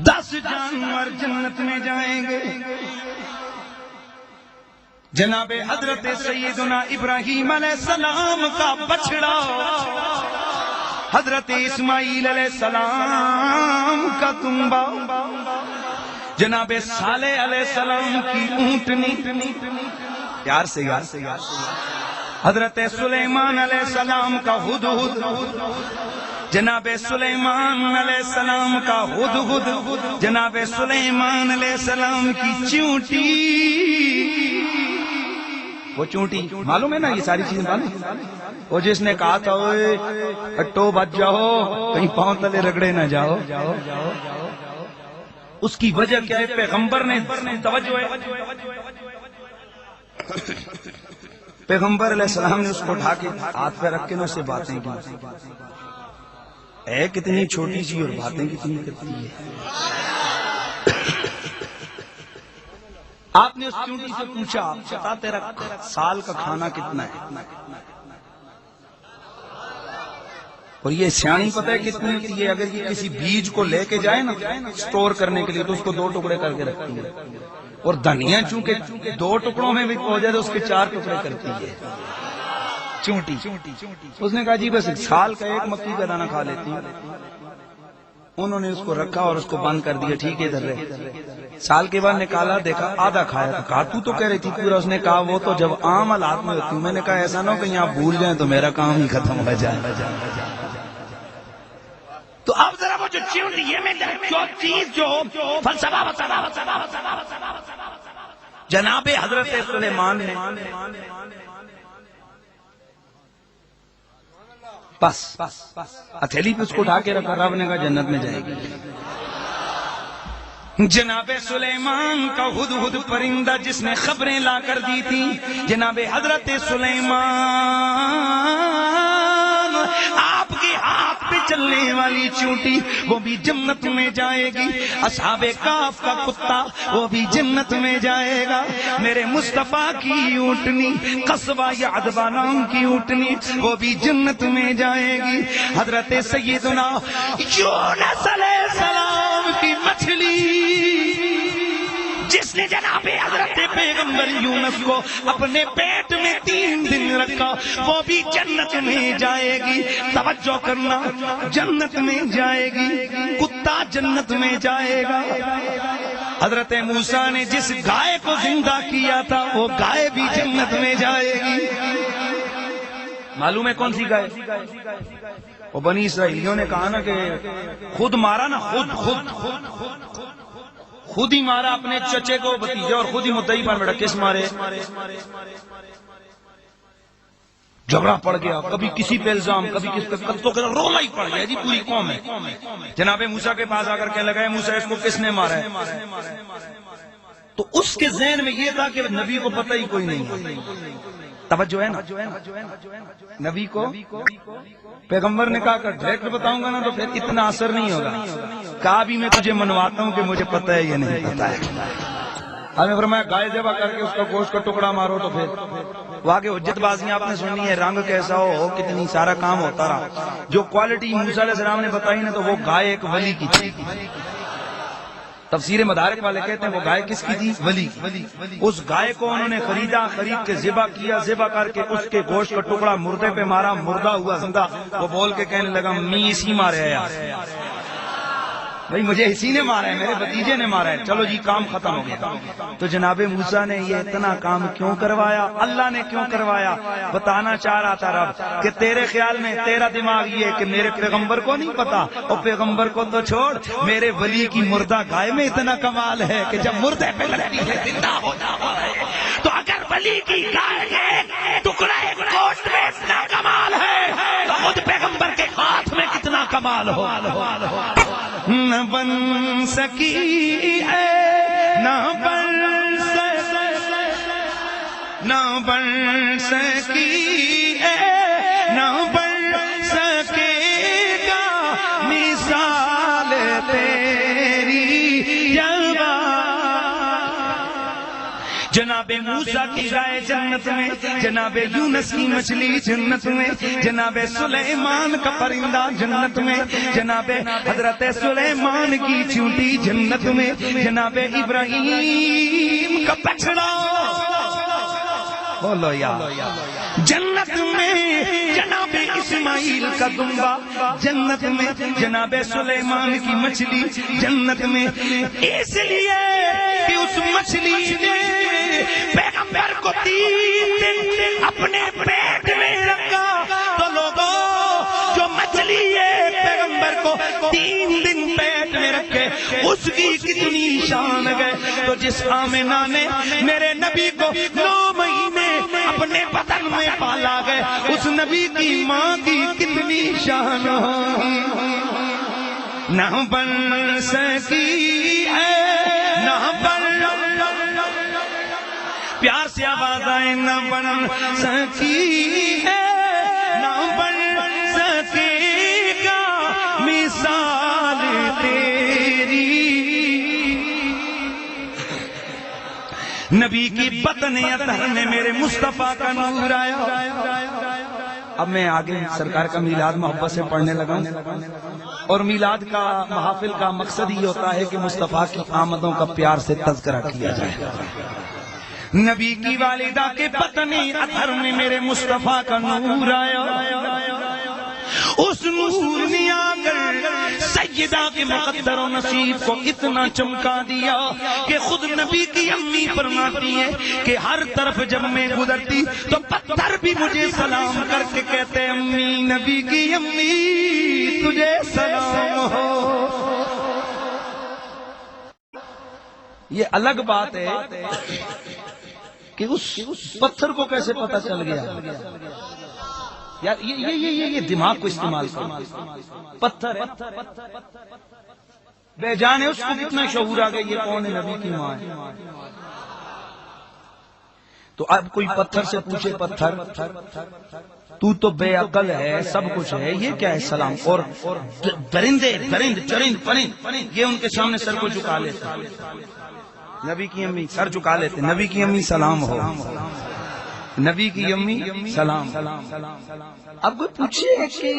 10 جانور جنت میں جائیں گے. جناب حضرت سیدنا ابراہیم علیہ السلام کا بچڑا، حضرت اسماعیل علیہ السلام کا تنبا، جناب صالح علیہ السلام کی اونٹنی، یار سے حضرت سلیمان علیہ السلام کا ہدہد، جناب سلیمان علیہ السلام کا ہدہد، جناب سلیمان علیہ السلام کی چونٹی. وہ چونٹی معلوم ہے نا، یہ ساری چیزیں معلوم. وہ جس نے کہا تھا ہٹو بچ جاؤ کہیں پاؤں تلے رگڑے نہ جاؤ، اس کی وجہ کیا ہے؟ پیغمبر نے توجہ ہے، پیغمبر علیہ السلام نے اس کو اٹھا کے ہاتھ پہ رکھ کے اس سے باتیں کی. ہے کتنی چھوٹی سی اور باتیں کتنی کرتی ہے. آپ نے اس چونٹی سے پوچھا بتا تیرا سال کا کھانا کتنا ہے؟ اور یہ سیانی پتہ ہے کتنی ہوتی ہے؟ اگر یہ کسی بیج کو لے کے جائے نا سٹور کرنے کے لیے تو اس کو 2 ٹکڑے کر کے رکھتی ہے، اور دھنیا چونکہ 2 ٹکڑوں میں بھی ہو جائے تو اس کے 4 ٹکڑے کرتی ہے چونٹی. اس نے کہا جی بس سال کا 1 مکی کا دانہ کھا لیتی ہوں. انہوں نے اس کو رکھا اور اس کو بند کر دیا. ٹھیک ہے ادھر رہے. سال کے بعد نکالا، دیکھا آدھا کھایا تھا. کہا تو کہہ رہی تھی پورا. اس نے کہا وہ تو جب عام حالات میں ہوتی ہوں. میں نے کہا ایسا نہ ہو کہ آپ بھول جائیں تو میرا کام ہی ختم ہو جائے. تو اب ذرا وہ جو چونٹی ہے میں جو چیز جو فلسفہ جناب حضرت سلیمان نے بس ہتھیلی پہ اس کو اٹھا کے رکھا. رب نے کہا جنت میں جائے گی. جناب سلیمان کا ہدہد پرندہ جس نے خبریں لا کر دی تھی، جناب حضرت سلیمان آپ کے ہاتھ پہ چلنے والی چونٹی وہ بھی جنت میں جائے گی. اصحاب کاف کا کتا وہ بھی جنت میں جائے گا. میرے مصطفیٰ کی اونٹنی قصبہ یعدبہ نام کی اونٹنی وہ بھی جنت میں جائے گی. حضرت سیدنا یونس علیہ السلام کی مچھلی جس نے جناب حضرت پیغمبر یونس کو اپنے پیٹ میں 3 دن رکھا وہ بھی جنت میں جائے گی. توجہ کرنا، جنت میں جائے گی. کتا جنت میں جائے گا. حضرت موسیٰ نے جس گائے کو زندہ کیا تھا وہ گائے بھی جنت میں جائے گی. معلوم ہے کون سی گائے؟ وہ بنی اسرائیلیوں نے کہا نا کہ خود مارا نا، خود ہی مارا اپنے چچے کو بھتیجے اور خود ہی مدعی پر بیٹھا. کس مارے؟ جھگڑا پڑ گیا، کبھی کسی پہ الزام کبھی کس پہ، تو رونا ہی پڑ گیا جی پوری قوم ہے. جناب موسیٰ کے پاس آ کر کہنے لگا موسیٰ اس کو کس نے مارا ہے؟ تو اس کے ذہن میں یہ تھا کہ نبی کو پتہ ہی کوئی نہیں. توجہ ہے نا، نبی کو پیغمبر نے کہا کہ ڈائریکٹ بتاؤں گا نا تو پھر اتنا اثر نہیں ہوگا. کہا بھی میں تجھے منواتا ہوں کہ مجھے پتہ ہے یہ نہیں پتہ ہے. ہمیں فرمایا گائے ذبح کر کے اس کا گوشت کا ٹکڑا مارو. تو پھر وہ آگے حجت بازیاں آپ نے سنی ہے، رنگ کیسا ہو کتنی سارا کام ہوتا رہا. جو کوالٹی موسیٰ علیہ السلام نے بتائی نا تو وہ گائے ایک ولی کی تھی. تفسیر مدارک والے کہتے ہیں وہ گائے کس کی تھی؟ ولی. اس گائے کو انہوں نے خرید کے ذبح کیا. ذبح کر کے اس کے گوشت کا ٹکڑا مردے پہ مارا، مردہ ہوا زندہ. وہ بول کے کہنے لگا می اسی مارے ہے یار، بھائی مجھے اسی نے مارا ہے، میرے بھتیجے نے مارا ہے. چلو جی کام ختم ہو گیا. تو جناب موسیٰ نے یہ اتنا کام کیوں کروایا؟ اللہ نے کیوں کروایا؟ بتانا چاہ رہا تھا رب کہ تیرے خیال میں تیرا دماغ یہ ہے کہ میرے پیغمبر کو نہیں پتا. اور پیغمبر کو تو چھوڑ، میرے ولی کی مردہ گائے میں اتنا کمال ہے کہ جب مردے پہ لگتی ہے زندہ ہو جاتا ہے. تو اگر ولی کی گائے کے ٹکڑے گوشت میں اتنا کمال ہے تو خود پیغمبر کے ہاتھ میں کتنا کمال ہو. نہ بن سکی ہے نہ بن سکی ہے نہ جناب موسیٰ کی گائے جنت میں، جناب یونس کی مچھلی جنت میں، جناب سلیمان کا پرندہ جنت میں، جناب حضرت سلیمان کی چونٹی جنت میں، جناب ابراہیم کا بچڑا بولو یا جنت میں، جناب اسماعیل کا دمبا جنت میں، جناب سلیمان کی مچھلی جنت میں، اس لیے کہ اس مچھلی نے پیغمبر کو 3 دن اپنے پیٹ میں رکھا۔ تو لوگوں جو مچھلی ہے پیغمبر کو 3 دن پیٹ میں رکھے اس کی کتنی شان ہے۔ تو جس آمنہ نے میرے نبی کو 9 مہینے اپنے بدن میں پالا گئے، اس نبی کی ماں کی کتنی شان ہوگی۔ نہ بن سکی ہے، نہ بن، پیار سے آواز آئے، نہ بن سکی ہے، نہ بن سکے گا مثال تیری۔ نبی کی بطن اطہر میں میرے مصطفیٰ کا نور آیا۔ اب میں آگے سرکار کا میلاد محبت سے پڑھنے لگا ہوں، اور میلاد کا محافل کا مقصد یہ ہوتا ہے کہ مصطفیٰ کی آمدوں کا پیار سے تذکرہ کیا جائے۔ نبی کی والدہ کے بطن اطہر میں میرے مصطفیٰ کا نور آیا۔ اس نور نے آ کر سیدہ کے مقدر و نصیب کو اتنا چمکا دیا کہ خود نبی کی امی فرماتی ہے کہ ہر طرف جب میں گزرتی تو پتھر بھی مجھے سلام کر کے کہتے امی، نبی کی امی تجھے سلام ہو۔ یہ الگ بات ہے کہ اس پتھر کو کیسے پتہ چل گیا یار، یہ دماغ کو استعمال کرو۔ پتھر ہے، بے جان ہے، اس کو کتنا شعور آ گیا یہ کون ہے، نبی کی ماں ہے۔ تو اب کوئی پتھر سے پوچھے، پتھر تو بے عقل ہے، سب کچھ ہے، یہ کیا ہے سلام؟ اور درندے چرند پرند یہ ان کے سامنے سر کو جھکا لیتے، نبی کی امی سر جھکا لیتے، نبی کی امی سلام ہو، نبی کی امی سلام۔ اب کوئی پوچھے کہ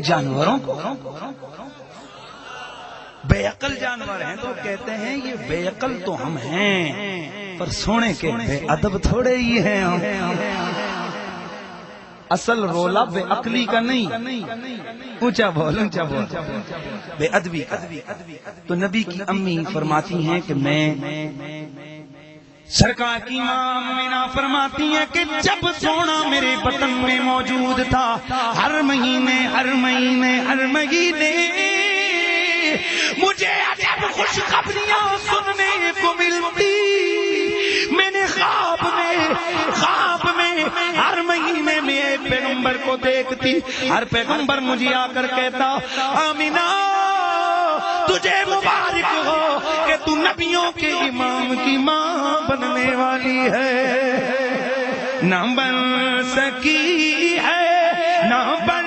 جانوروں کو، بے عقل جانور ہیں تو کہتے ہیں یہ بے عقل تو ہم ہیں، پر سونے کے بے ادب تھوڑے ہی ہیں ہم۔ اصل رولا بے عقلی کا نہیں، اونچا بول بے ادبی کا۔ تو نبی کی امی فرماتی ہیں کہ میں، سرکار کی ماں آمنہ فرماتی ہے کہ جب سونا میرے بطن میں موجود تھا، ہر مہینے مجھے عجب خوشخبریاں سننے کو ملتی۔ میں نے خواب میں ہر مہینے میں ایک پیغمبر کو دیکھتی، ہر پیغمبر مجھے آ کر کہتا آمنہ تجھے مبارک ہو کہ تو نبیوں کے امام کی ماں بننے والی ہے۔ نہ بن سکی ہے، نہ بن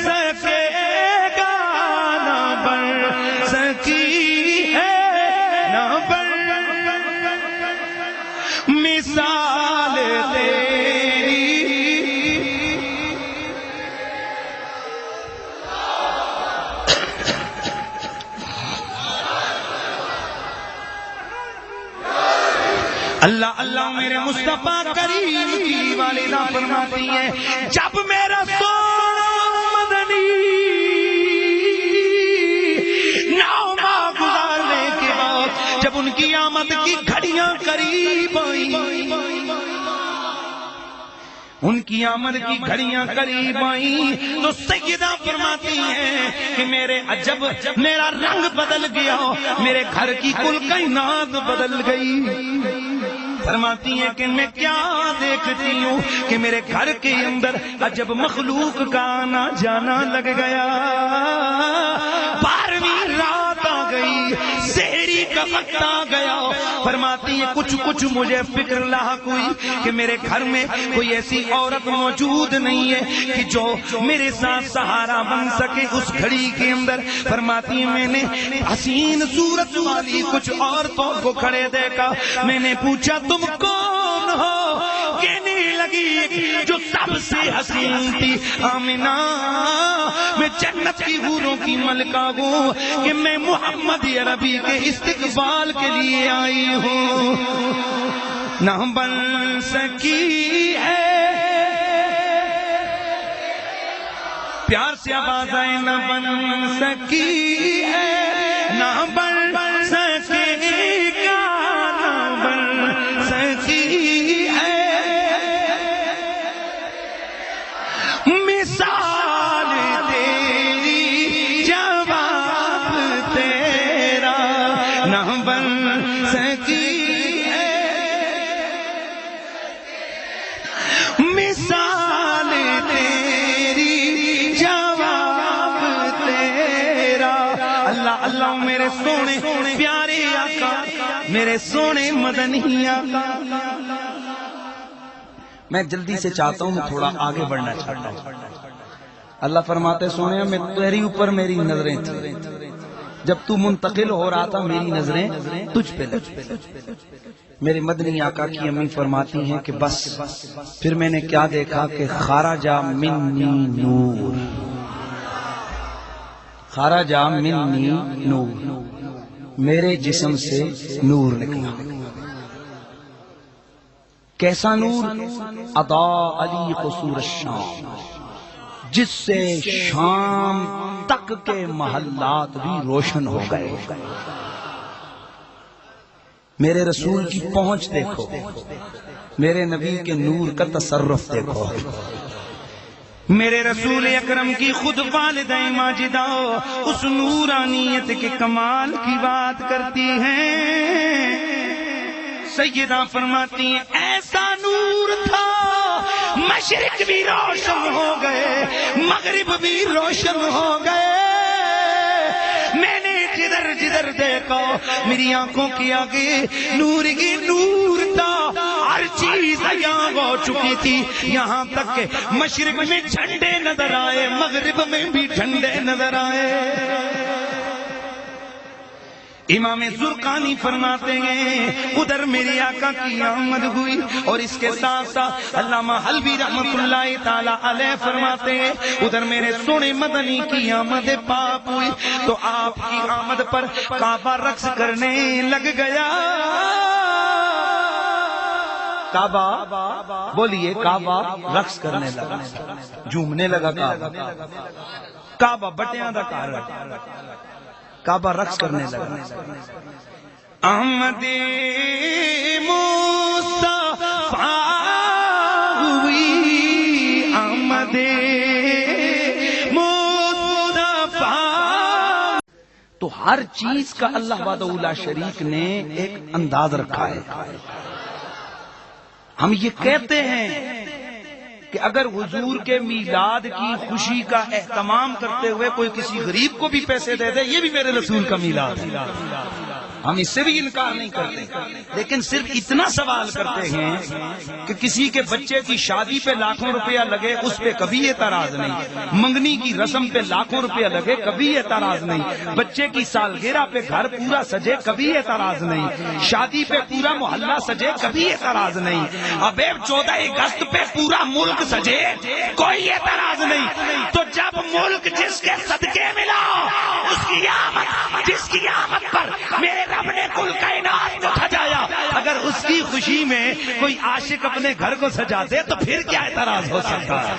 سکے گا، نہ بن سکی ہے، نہ بن مثال تیری۔ اللہ اللہ میرے مصطفیٰ کریم کی والدہ فرماتی ہے جب میرا سونا مدنی 9 ماہ گزارنے کے بعد جب ان کی آمد کی گھڑیاں قریب آئیں، ان کی آمد کی گھڑیاں قریب آئیں تو سیدہ فرماتی ہیں کہ میرا رنگ بدل گیا، میرے گھر کی کل کائنات بدل گئی۔ فرماتی ہیں کہ میں کیا دیکھتی ہوں کہ میرے گھر کے اندر عجب مخلوق کا آنا جانا لگ گیا۔ 12ویں رات آ گئی، سحری کا وقت آ گیا۔ فرماتی ہے کچھ مجھے فکر لاحق ہوئی کہ میرے گھر میں کوئی ایسی عورت موجود نہیں ہے کہ جو میرے ساتھ سہارا بن سکے اس گھڑی کے اندر۔ فرماتی ہے میں نے حسین صورت والی کچھ عورتوں کو کھڑے دیکھا، میں نے پوچھا تم کون لگی جو سب سے حسین تھی. آمنہ میں جنت کی حوروں کی ملکہ ہوں کہ میں محمد عربی کے استقبال کے لیے آئی ہوں. نہ بن سکی ہے، پیار سے آواز آئے، نہ بن سکی ہے، نہ بن سکے گا، نہ بن سکی ہے مثال تیری، جواب تیرا نہ بن سکی ہے مثال تیری، جواب تیرا. اللہ اللہ میرے سونے پیارے آقا، میرے سونے مدنی آقا. میں جلدی سے چاہتا ہوں، میں تھوڑا آگے بڑھنا چاہتا ہوں. اللہ فرماتے سونے میں تیری اوپر میری نظریں تھیں، جب تو منتقل ہو رہا تھا میری نظریں تجھ پہ لگی. میرے مدنی آقا کی امی فرماتی ہیں کہ بس پھر میں نے کیا دیکھا کہ خرج منی نور، خرج منی نور، میرے جسم سے نور نکلا. کیسا نور؟ اضاء علی قصور الشام، جس سے شام تک کے محلات بھی روشن ہو گئے. میرے رسول کی پہنچ دیکھو، میرے نبی کے نور کا تصرف دیکھو. میرے رسول اکرم کی خود والدہ ماجدہ اس نورانیت کے کمال کی بات کرتی ہیں. سیدہ فرماتی ہیں ایسا نور تھا مشرق بھی روشن ہو گئے، مغرب بھی روشن ہو گئے. میں نے جدھر جدھر دیکھا میری آنکھوں کے آگے نور ہی نور تھا. ہر چیز عیاں ہو چکی تھی، یہاں تک کہ مشرق میں جھنڈے نظر آئے، مغرب میں بھی جھنڈے نظر آئے. امام زرقانی فرماتے ہیں ادھر میری آقا کی آمد ہوئی، اور اس کے ساتھ ساتھ علامہ حلبی رحمت اللہ تعالی علیہ فرماتے ہیں ادھر میرے سونے مدنی کی آمد پاک ہوئی تو آپ کی آمد پر کعبہ رقص کرنے لگ گیا. کعبہ بولیے، کعبہ رقص کرنے لگا، جھومنے لگا. کعبہ بٹیاں دا کار، کعبہ رقص کرنے لگا. آمد مصطفیٰ ہوئی، آمد مصطفیٰ. تو ہر چیز کا اللہ وحدہ لا شریک نے ایک انداز رکھا ہے. ہم یہ کہتے ہیں کہ اگر حضور کے میلاد کی خوشی کا اہتمام کرتے ہوئے کوئی کسی غریب کو بھی پیسے دے دے، یہ بھی میرے رسول کا میلاد ہے. ہم اس سے بھی انکار نہیں کرتے، لیکن صرف اتنا سوال کرتے ہیں کہ کسی کے بچے کی شادی پہ لاکھوں روپیہ لگے، اس پہ کبھی اعتراض نہیں. منگنی کی رسم پہ لاکھوں روپیہ لگے، کبھی اعتراض نہیں. بچے کی سالگرہ پہ گھر پورا سجے، کبھی اعتراض نہیں. شادی پہ پورا محلہ سجے، کبھی اعتراض نہیں. اب 14 اگست پہ پورا ملک سجے، کوئی اعتراض نہیں. تو جب ملک جس کے صدقے ملا، اس کی آمد، جس کی آمد پر میرے رب نے کل کائنات کو سجایا، اگر اس کی خوشی میں کوئی عاشق اپنے گھر کو سجا دے تو پھر کیا اعتراض ہو سکتا ہے؟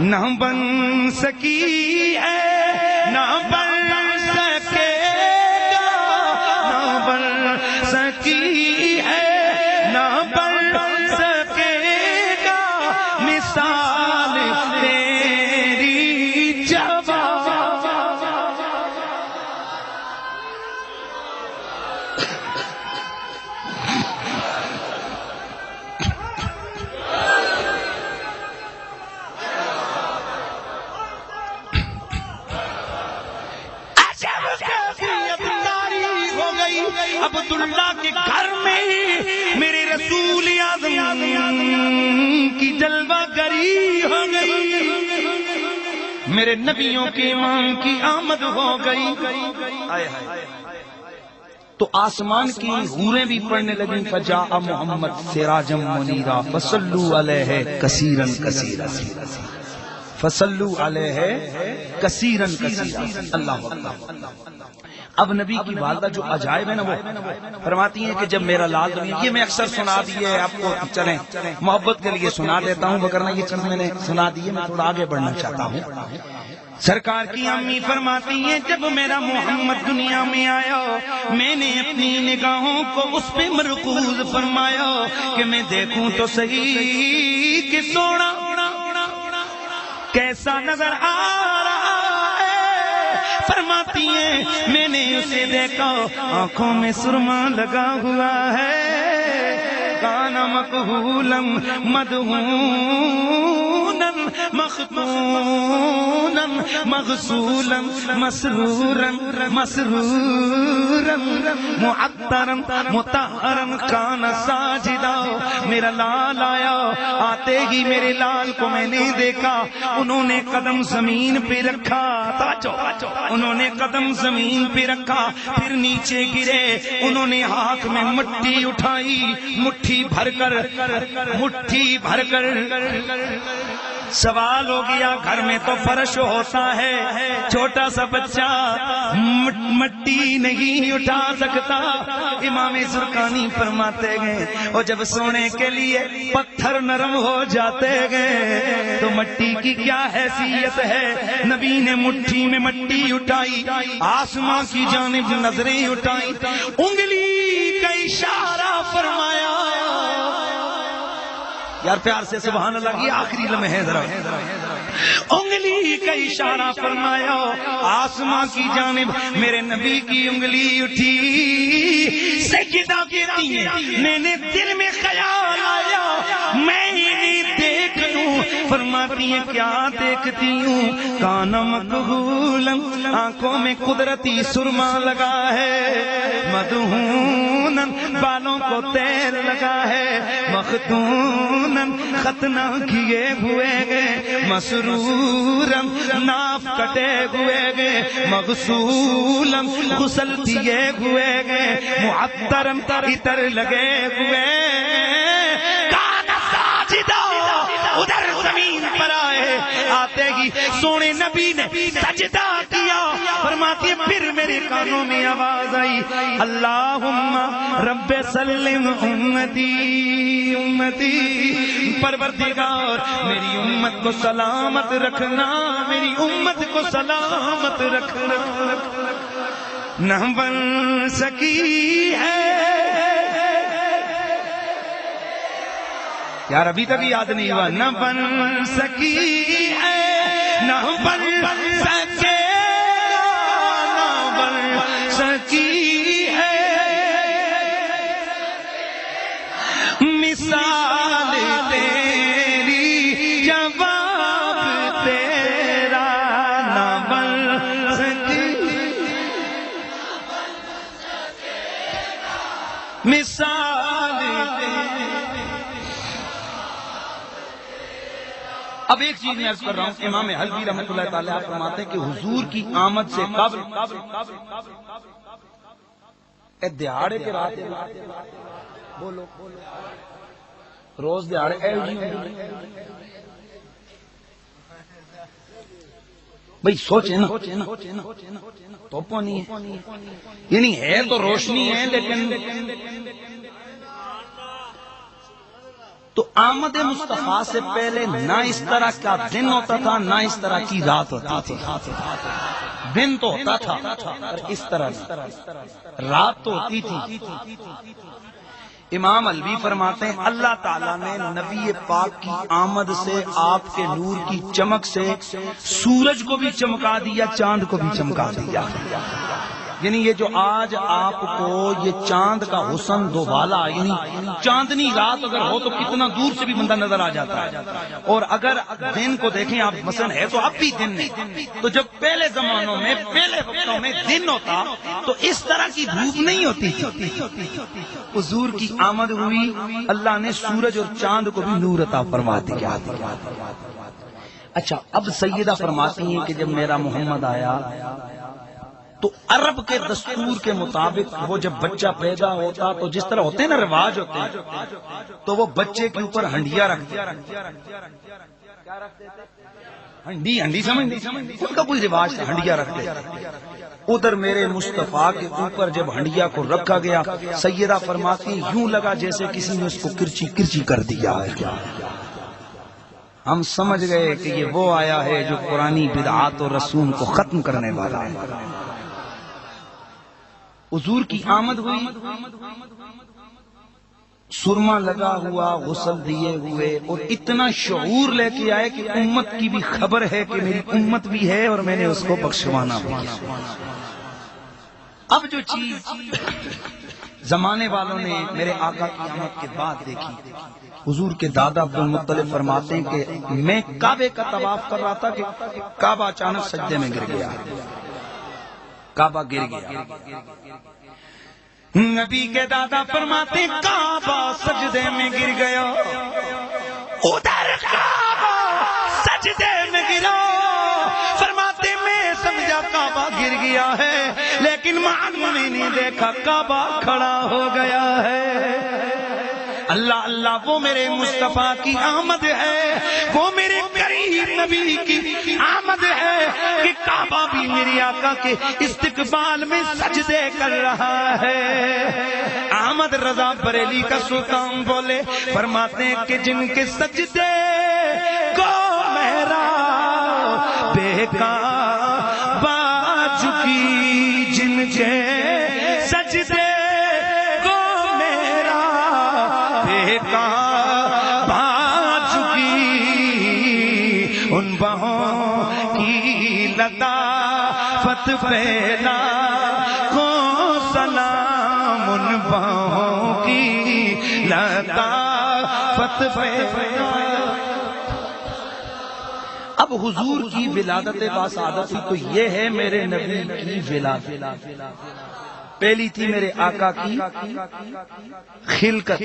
نہ بن سکی ہے، نہ بن سکے گا، نہ بن سکی ہے، نہ بن سکے گا مثال تیری، جواب. عبداللہ کے گھر میں میرے رسول اعظم کی جلوہ گری ہو گئی، میرے نبیوں کے امام کی آمد ہو گئی. تو آسمان کی حوریں بھی پڑھنے لگیں فجاء محمد سراجم منیرا فصلوا علیہ کثیرن کثیرا فصلوا علیہ کثیرن کثیرا اللہ اکبر۔ اب نبی کی والدہ جو عجائب ہے نا وہ فرماتی ہیں کہ جب میرا لال دنیا، یہ میں اکثر سنا دیے آپ کو، چلیں محبت کے لیے سنا دیتا ہوں، وگرنہ یہ چیز میں نے سنا دی ہے، میں تھوڑا آگے بڑھنا چاہتا ہوں۔ سرکار کی امی فرماتی ہیں جب میرا محمد دنیا میں آیا میں نے اپنی نگاہوں کو اس پہ مرکوز فرمایا کہ میں دیکھوں تو صحیح کہ سونا کیسا نظر آ رہا ہے۔ فرماتی ہیں میں نے اسے دیکھا آنکھوں میں سرما لگا ہوا ہے، کان مکحولا مدہونا مختونا مغسولا مسرورا معطرا مطہرا کان ساجدا۔ میرا لال آیا، آتے ہی میرے لال کو میں نے دیکھا، انہوں نے قدم زمین پہ رکھا، انہوں نے قدم زمین پہ رکھا، پھر نیچے گرے، انہوں نے ہاتھ میں مٹی اٹھائی، مٹھی بھر کر سوال ہو گیا گھر میں تو فرش ہوتا ہے، چھوٹا سا بچہ مٹی نہیں اٹھا سکتا۔ امام زرقانی فرماتے گئے اور جب سونے کے لیے پتھر نرم ہو جاتے گئے تو مٹی کی کیا حیثیت ہے۔ نبی نے مٹھی میں مٹی اٹھائی، آسماں کی جانب نظریں اٹھائی، انگلی کا اشارہ فرمایا۔ یار پیار سے سبحان اللہ، یہ آخری لمحے ذرا، انگلی کا اشارہ فرمایا، آسماں کی جانب میرے نبی کی انگلی اٹھی، سجدہ کہتی ہیں میں نے دل میں خیال آیا میں انہیں دیکھ لوں۔ فرماتی ہیں کیا دیکھتی ہوں؟ کان مکحولا، آنکھوں میں قدرتی سرما لگا ہے، مدہونا، بالوں کو تیل لگا ہے، مختونا، ختنہ کیے ہوئے گئے، مسرورا، ناف کٹے ہوئے گئے، مغسولا، غسل دیے ہوئے گئے، معطرا، عطر لگے ہوئے، کان ساجدا، ادھر زمین پر آئے، آتے ہی سونے نبی نے سجدہ کیا۔ فرماتی ہے پھر میرے کانوں میں آواز آئی، اللہم رب سلم امتی امتی، پروردگار میری امت کو سلامت رکھنا، میری امت کو سلامت رکھنا۔ نہ بن سکی ہے، یار ابھی تک یاد نہیں ہوا، نہ بن سکی ہے، نہ بن سکے، نہ بن سکی ہے، مثال تیری جواب تیرا، نہ بن سکی مثال تیری۔ اب ایک چیز میں عرض کر رہا ہوں، امام حلبی رحمۃ اللہ تعالی فرماتے ہیں کہ حضور کی آمد سے قبل دہاڑے کے رات بولو روز دہاڑے بھائی سوچے نا، تو نہیں ہے، یعنی ہے تو روشنی ہے لیکن تو آمد مصطفیٰ سے پہلے نہ اس طرح کا دن ہوتا تھا نہ اس طرح کی رات ہوتی تھی۔ دن تو ہوتا تھا اس طرح رات تو ہوتی تھی۔ امام الوی فرماتے ہیں اللہ تعالیٰ نے نبی پاک کی آمد سے، آپ کے نور کی چمک سے سورج کو بھی چمکا دیا، چاند کو بھی چمکا دیا۔ یعنی یہ جو آج آپ کو یہ چاند کا حسن دوبالا، یعنی چاندنی رات اگر ہو تو کتنا دور سے بھی بندہ نظر آ جاتا ہے، اور اگر دن کو دیکھیں آپ مثلا ہے تو اب بھی دن نہیں، تو جب پہلے زمانوں میں پہلے وقتوں میں دن ہوتا تو اس طرح کی دھوپ نہیں ہوتی تھی۔ حضور کی آمد ہوئی، اللہ نے سورج اور چاند کو بھی نور عطا فرما دیا۔ اچھا اب سیدہ فرماتی ہیں کہ جب میرا محمد آیا تو عرب کے دستور کے مطابق وہ جب بچہ پیدا ہوتا تو جس طرح ہوتے ہیں نا رواج ہوتے ہیں، تو وہ بچے کے اوپر ہنڈیا رکھتے، ہنڈی سمجھ ان کا کوئی رواج تھا، ہنڈیا رکھتے۔ ادھر میرے مصطفیٰ کے اوپر جب ہنڈیا کو رکھا گیا، سیدہ فرماتی ہیں یوں لگا جیسے کسی نے اس کو کرچی کرچی کر دیا ہے۔ ہم سمجھ گئے کہ یہ وہ آیا ہے جو قرآنی بدعات اور رسوم کو ختم کرنے والا ہے۔ حضور کی آمد ہوئی، سرما لگا ہوا، غسل دیے ہوئے، اور اتنا شعور لے کے آئے کہ امت کی بھی خبر ہے کہ میری امت بھی ہے اور میں نے اس کو بخشوانا بھی ہے۔ اب جو چیز زمانے والوں نے میرے آقا کی آمد کے بعد دیکھی، حضور کے دادا عبد المطلب فرماتے ہیں کہ میں کعبے کا طواف کر رہا تھا کہ کعبہ اچانک سجدے میں گر گیا، کعبہ گر گیا۔ نبی کے دادا فرماتے ہیں کعبہ سجدے میں گر گیا، ادھر کعبہ سجدے میں گرا، فرماتے میں سمجھا کعبہ گر گیا ہے، لیکن میں نے دیکھا کعبہ کھڑا ہو گیا ہے۔ اللہ اللہ، وہ میرے مصطفیٰ کی آمد ہے، وہ میرے قریب نبی کی آمد ہے کہ کعبہ بھی میری آقا کے استقبال میں سجدے کر رہا ہے۔ احمد رضا بریلی کا سلطان بولے، فرماتے ہیں کہ جن کے سجدے کو میرا بےکعبہ جھکی، جن کے سجدے ان بہوں کی لطافت پہ لاکھوں سلام، ان بہوں کی لطافت پہ۔ اب حضور کی ولادت باسعادت تو یہ ہے میرے نبی کی ولادت، پہلی تھی میرے آقا کی خلقت،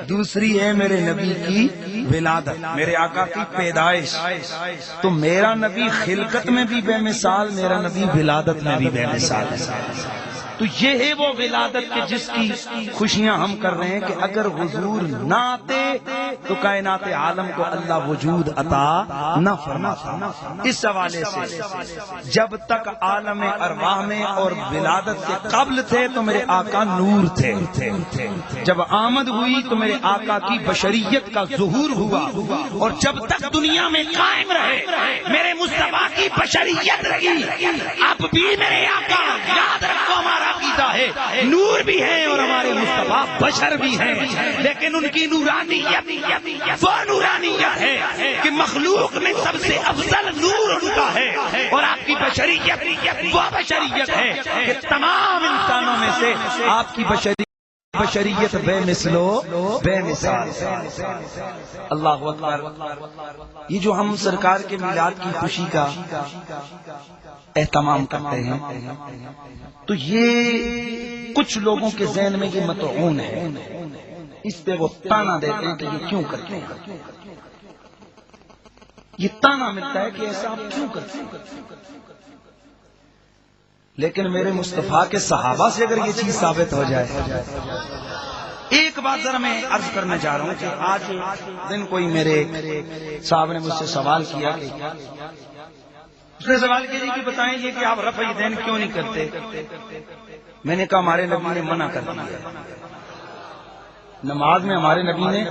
دوسری ہے میرے نبی کی ولادت، میرے آقا کی پیدائش۔ تو میرا نبی خلقت میں بھی بے مثال، میرا نبی ولادت میں بھی بے مثال ہے۔ تو یہ ہے وہ ولادت کے جس کی خوشیاں ہم کر رہے ہیں کہ اگر حضور نہ آتے تو کائنات عالم کو اللہ وجود عطا نہ فرماتا۔ اس حوالے سے جب تک عالم ارواح میں اور ولادت سے قبل تھے تو میرے آقا نور تھے، جب آمد ہوئی تو میرے آقا کی بشریت کا ظہور ہوا، اور جب تک دنیا میں قائم رہے میرے مصطفیٰ کی بشریت رہی۔ اب بھی میرے آقا، یاد رکھو ہمارا عقیدہ ہے، نور بھی ہیں اور ہمارے مصطفیٰ بشر بھی ہیں، لیکن ان کی نورانیت وہ نورانیت ہے کہ مخلوق میں سب سے افضل نور ان کا ہے، اور آپ کی بشریت وہ بشریت ہے کہ تمام انسانوں میں سے آپ کی بشریت بے مثلو بے مثال۔ اللہ اکبر۔ یہ جو ہم سرکار کے میلاد کی خوشی کا اہتمام کرتے ہیں تو یہ کچھ لوگوں کے ذہن میں یہ مطعون ہے، اس پہ وہ تانا دیتے ہیں کہ یہ کیوں کرتے ہیں، یہ تانا ملتا ہے کہ ایسا آپ کیوں کرتے ہیں۔ لیکن میرے مصطفیٰ کے صحابہ سے اگر یہ چیز ثابت ہو جائے۔ ایک بات ذرا میں عرض کرنا چاہ رہا ہوں کہ آج دن کوئی میرے صاحب نے مجھ سے سوال کیا، اس نے سوال کیا کہ بتائیں یہ کہ آپ رفع یدین کیوں نہیں کرتے؟ میں نے کہا ہمارے نبی نے منع کر دیا، نماز میں ہمارے نبی نے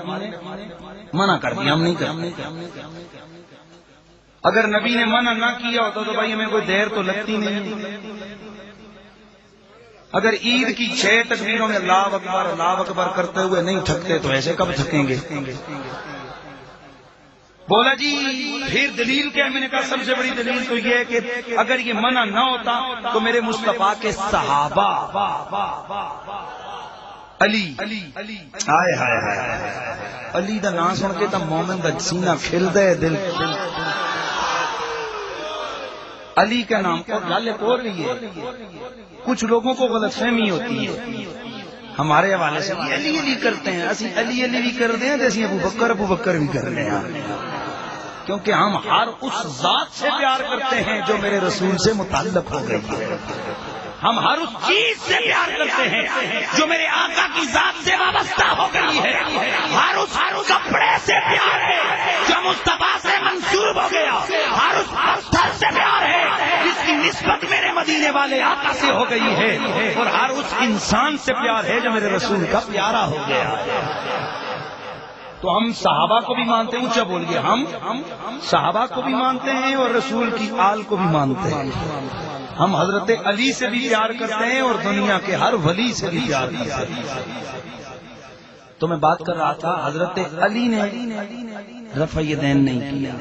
منع کر دیا، ہم نہیں کرتے۔ اگر نبی نے منع نہ کیا ہوتا تو بھائی ہمیں کوئی دیر تو لگتی نہیں۔ اگر عید کی 6 تکبیروں میں اللہ اکبر کرتے ہوئے نہیں تھکتے تو ایسے کب تھکیں گے؟ بولا جی پھر دلیل کیا؟ میں نے کہا سب سے بڑی دلیل تو یہ ہے کہ اگر یہ منع نہ ہوتا تو میرے مصطفیٰ کے صحابہ علی ہائے ہائے ہائے علی دا نام سن کے تو مومن دا سینہ کھلدا ہے، دل علی کا نام اور لال کو رہی ہے۔ کچھ لوگوں کو غلط فہمی ہوتی ہے ہمارے حوالے سے، علی علی کرتے ہیں، اسی علی علی بھی کرتے ہیں جیسے ابو بکر بھی کر رہے ہیں، کیونکہ ہم ہر اس ذات سے پیار کرتے ہیں جو میرے رسول سے متعلق ہو گئی ہے۔ ہم ہر اس چیز سے پیار کرتے ہیں جو میرے آقا کی ذات سے وابستہ ہو گئی ہے، ہر اس کپڑے سے پیار ہے جو مصطفیٰ سے منسوب ہو گیا، ہر اس پتھر سے پیار ہے جس کی نسبت میرے مدینے والے آقا سے ہو گئی ہے، اور ہر اس انسان سے پیار ہے جو میرے رسول کا پیارا ہو گیا۔ تو ہم صحابہ کو بھی مانتے ہیں، اونچا بولیے، ہم صحابہ کو بھی مانتے ہیں اور رسول کی آل کو بھی مانتے ہیں۔ ہم حضرت علی سے بھی پیار کرتے ہیں اور دنیا کے ہر ولی سے بھی پیار کرتے ہیں۔ تو میں بات کر رہا تھا، حضرت علی نے رفع یدین نہیں کیا،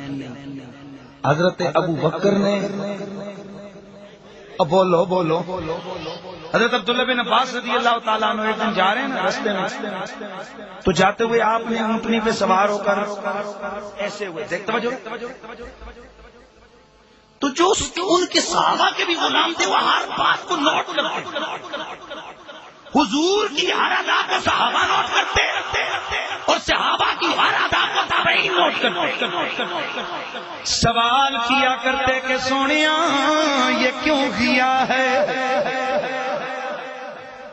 حضرت ابو بکر نے، اب بولو حضرت عبداللہ بن عباس رضی اللہ تعالیٰ عنہ ایک دن جا رہے ہیں نا راستے میں، تو جاتے ہوئے آپ نے اونٹنی پہ سوار ہو کر ایسے ہوئے، دیکھ توجہ، تو جو ان کے صحابہ کے بھی غلام تھے وہ ہر بات کو نوٹ کرتے، حضور کی ہر ادا کو صحابہ نوٹ کرتے اور صحابہ کی ہر ادا کو تابعین نوٹ کرتے۔ سوال کیا کرتے کہ سونیا یہ کیوں کیا ہے؟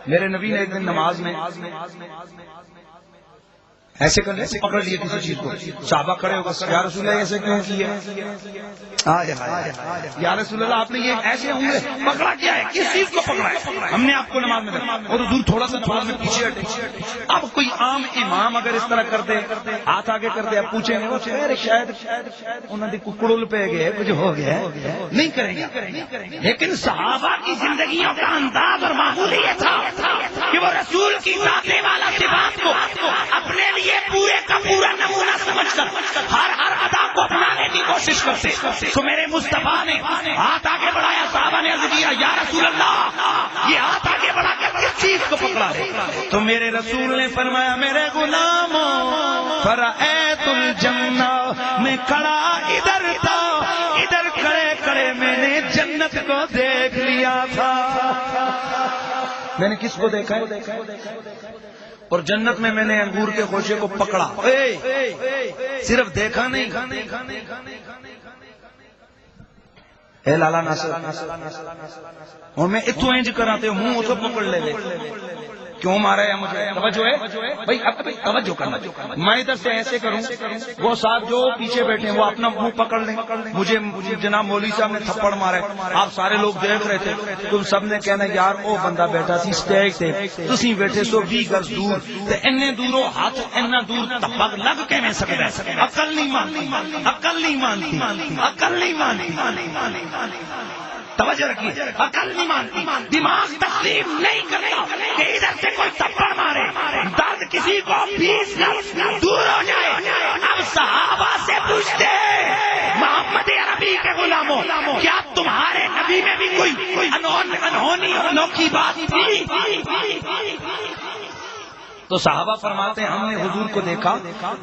میرے نبی نے ایک دن نماز میں ایسے کر لیا، پکڑ لیے کسی چیز کو، صحابہ کھڑے ہو کر یا رسول اللہ ایسے کیوں کیے؟ یا رسول اللہ آپ نے یہ ایسے ہوں گے پکڑا کیا ہے، کس چیز کو پکڑا ہے؟ ہم نے آپ کو نماز میں دیکھا اور حضور تھوڑا سا میں پیچھے ہٹے۔ اب کوئی عام امام اگر اس طرح کرتے، ہاتھ آگے کرتے، اب پوچھیں گے شاید انہوں نے ککڑل پہ گئے، کچھ ہو گیا، نہیں کریں گے۔ لیکن صحابہ کی زندگیوں کا انداز اور معمول یہ تھا کہ وہ رسول کی ذات والا صفات کو اپنے لیے پورے کا پورا نمونہ سمجھ کر ہر ادا کو اپنانے کی کوشش کرتے۔ تو میرے مصطفیٰ نے ہاتھ آگے بڑھایا، صحابہ نے عرض کیا یا رسول اللہ یہ ہاتھ آگے بڑھا کر کس چیز کو پکڑا ہے؟ تو میرے رسول نے فرمایا میرے غلاموں فرأیت الجنہ، میں کھڑا ادھر تھا، ادھر کھڑے کھڑے میں نے جنت کو دیکھ لیا تھا۔ میں نے کس کو دیکھا ہے؟ اور جنت میں میں نے انگور کے خوشے کو پکڑا، صرف دیکھا نہیں۔ اے لالا ناصر اور میں اتو انج کراتے ہوں اسے پکڑ لے کیوں مارا ہے مجھے؟ توجہ ہے بھائی، اب توجہ کرنا، میں ادھر سے ایسے کروں، وہ صاحب جو پیچھے بیٹھے ہیں وہ اپنا منہ پکڑ لیں، مجھے جناب مولوی صاحب نے تھپڑ مارا ہے، آپ سارے لوگ دیکھ رہے تھے، تم سب نے کہنا یار وہ بندہ بیٹھا سی سٹیج تے، تسی بیٹھے سو 20 گز دور تے اینے دوروں ہاتھ اینا دور تپک لگ کے میں سکدا ہے۔ عقل نہیں مانتی، عقل نہیں مانتی، عقل نہیں مانتی، توجہ رکھیے، عقل نہیں مانتی، دماغ تسلیم نہیں کرتا کہ ادھر سے کوئی تھپڑ مارے، درد کسی کو 20 گز دور ہو جائے۔ اب صحابہ سے پوچھتے محمد عربی کے غلاموں کیا تمہارے نبی میں بھی کوئی انہونی انوکھی بات تھی؟ تو صحابہ فرماتے ہیں ہم نے حضور کو دیکھا،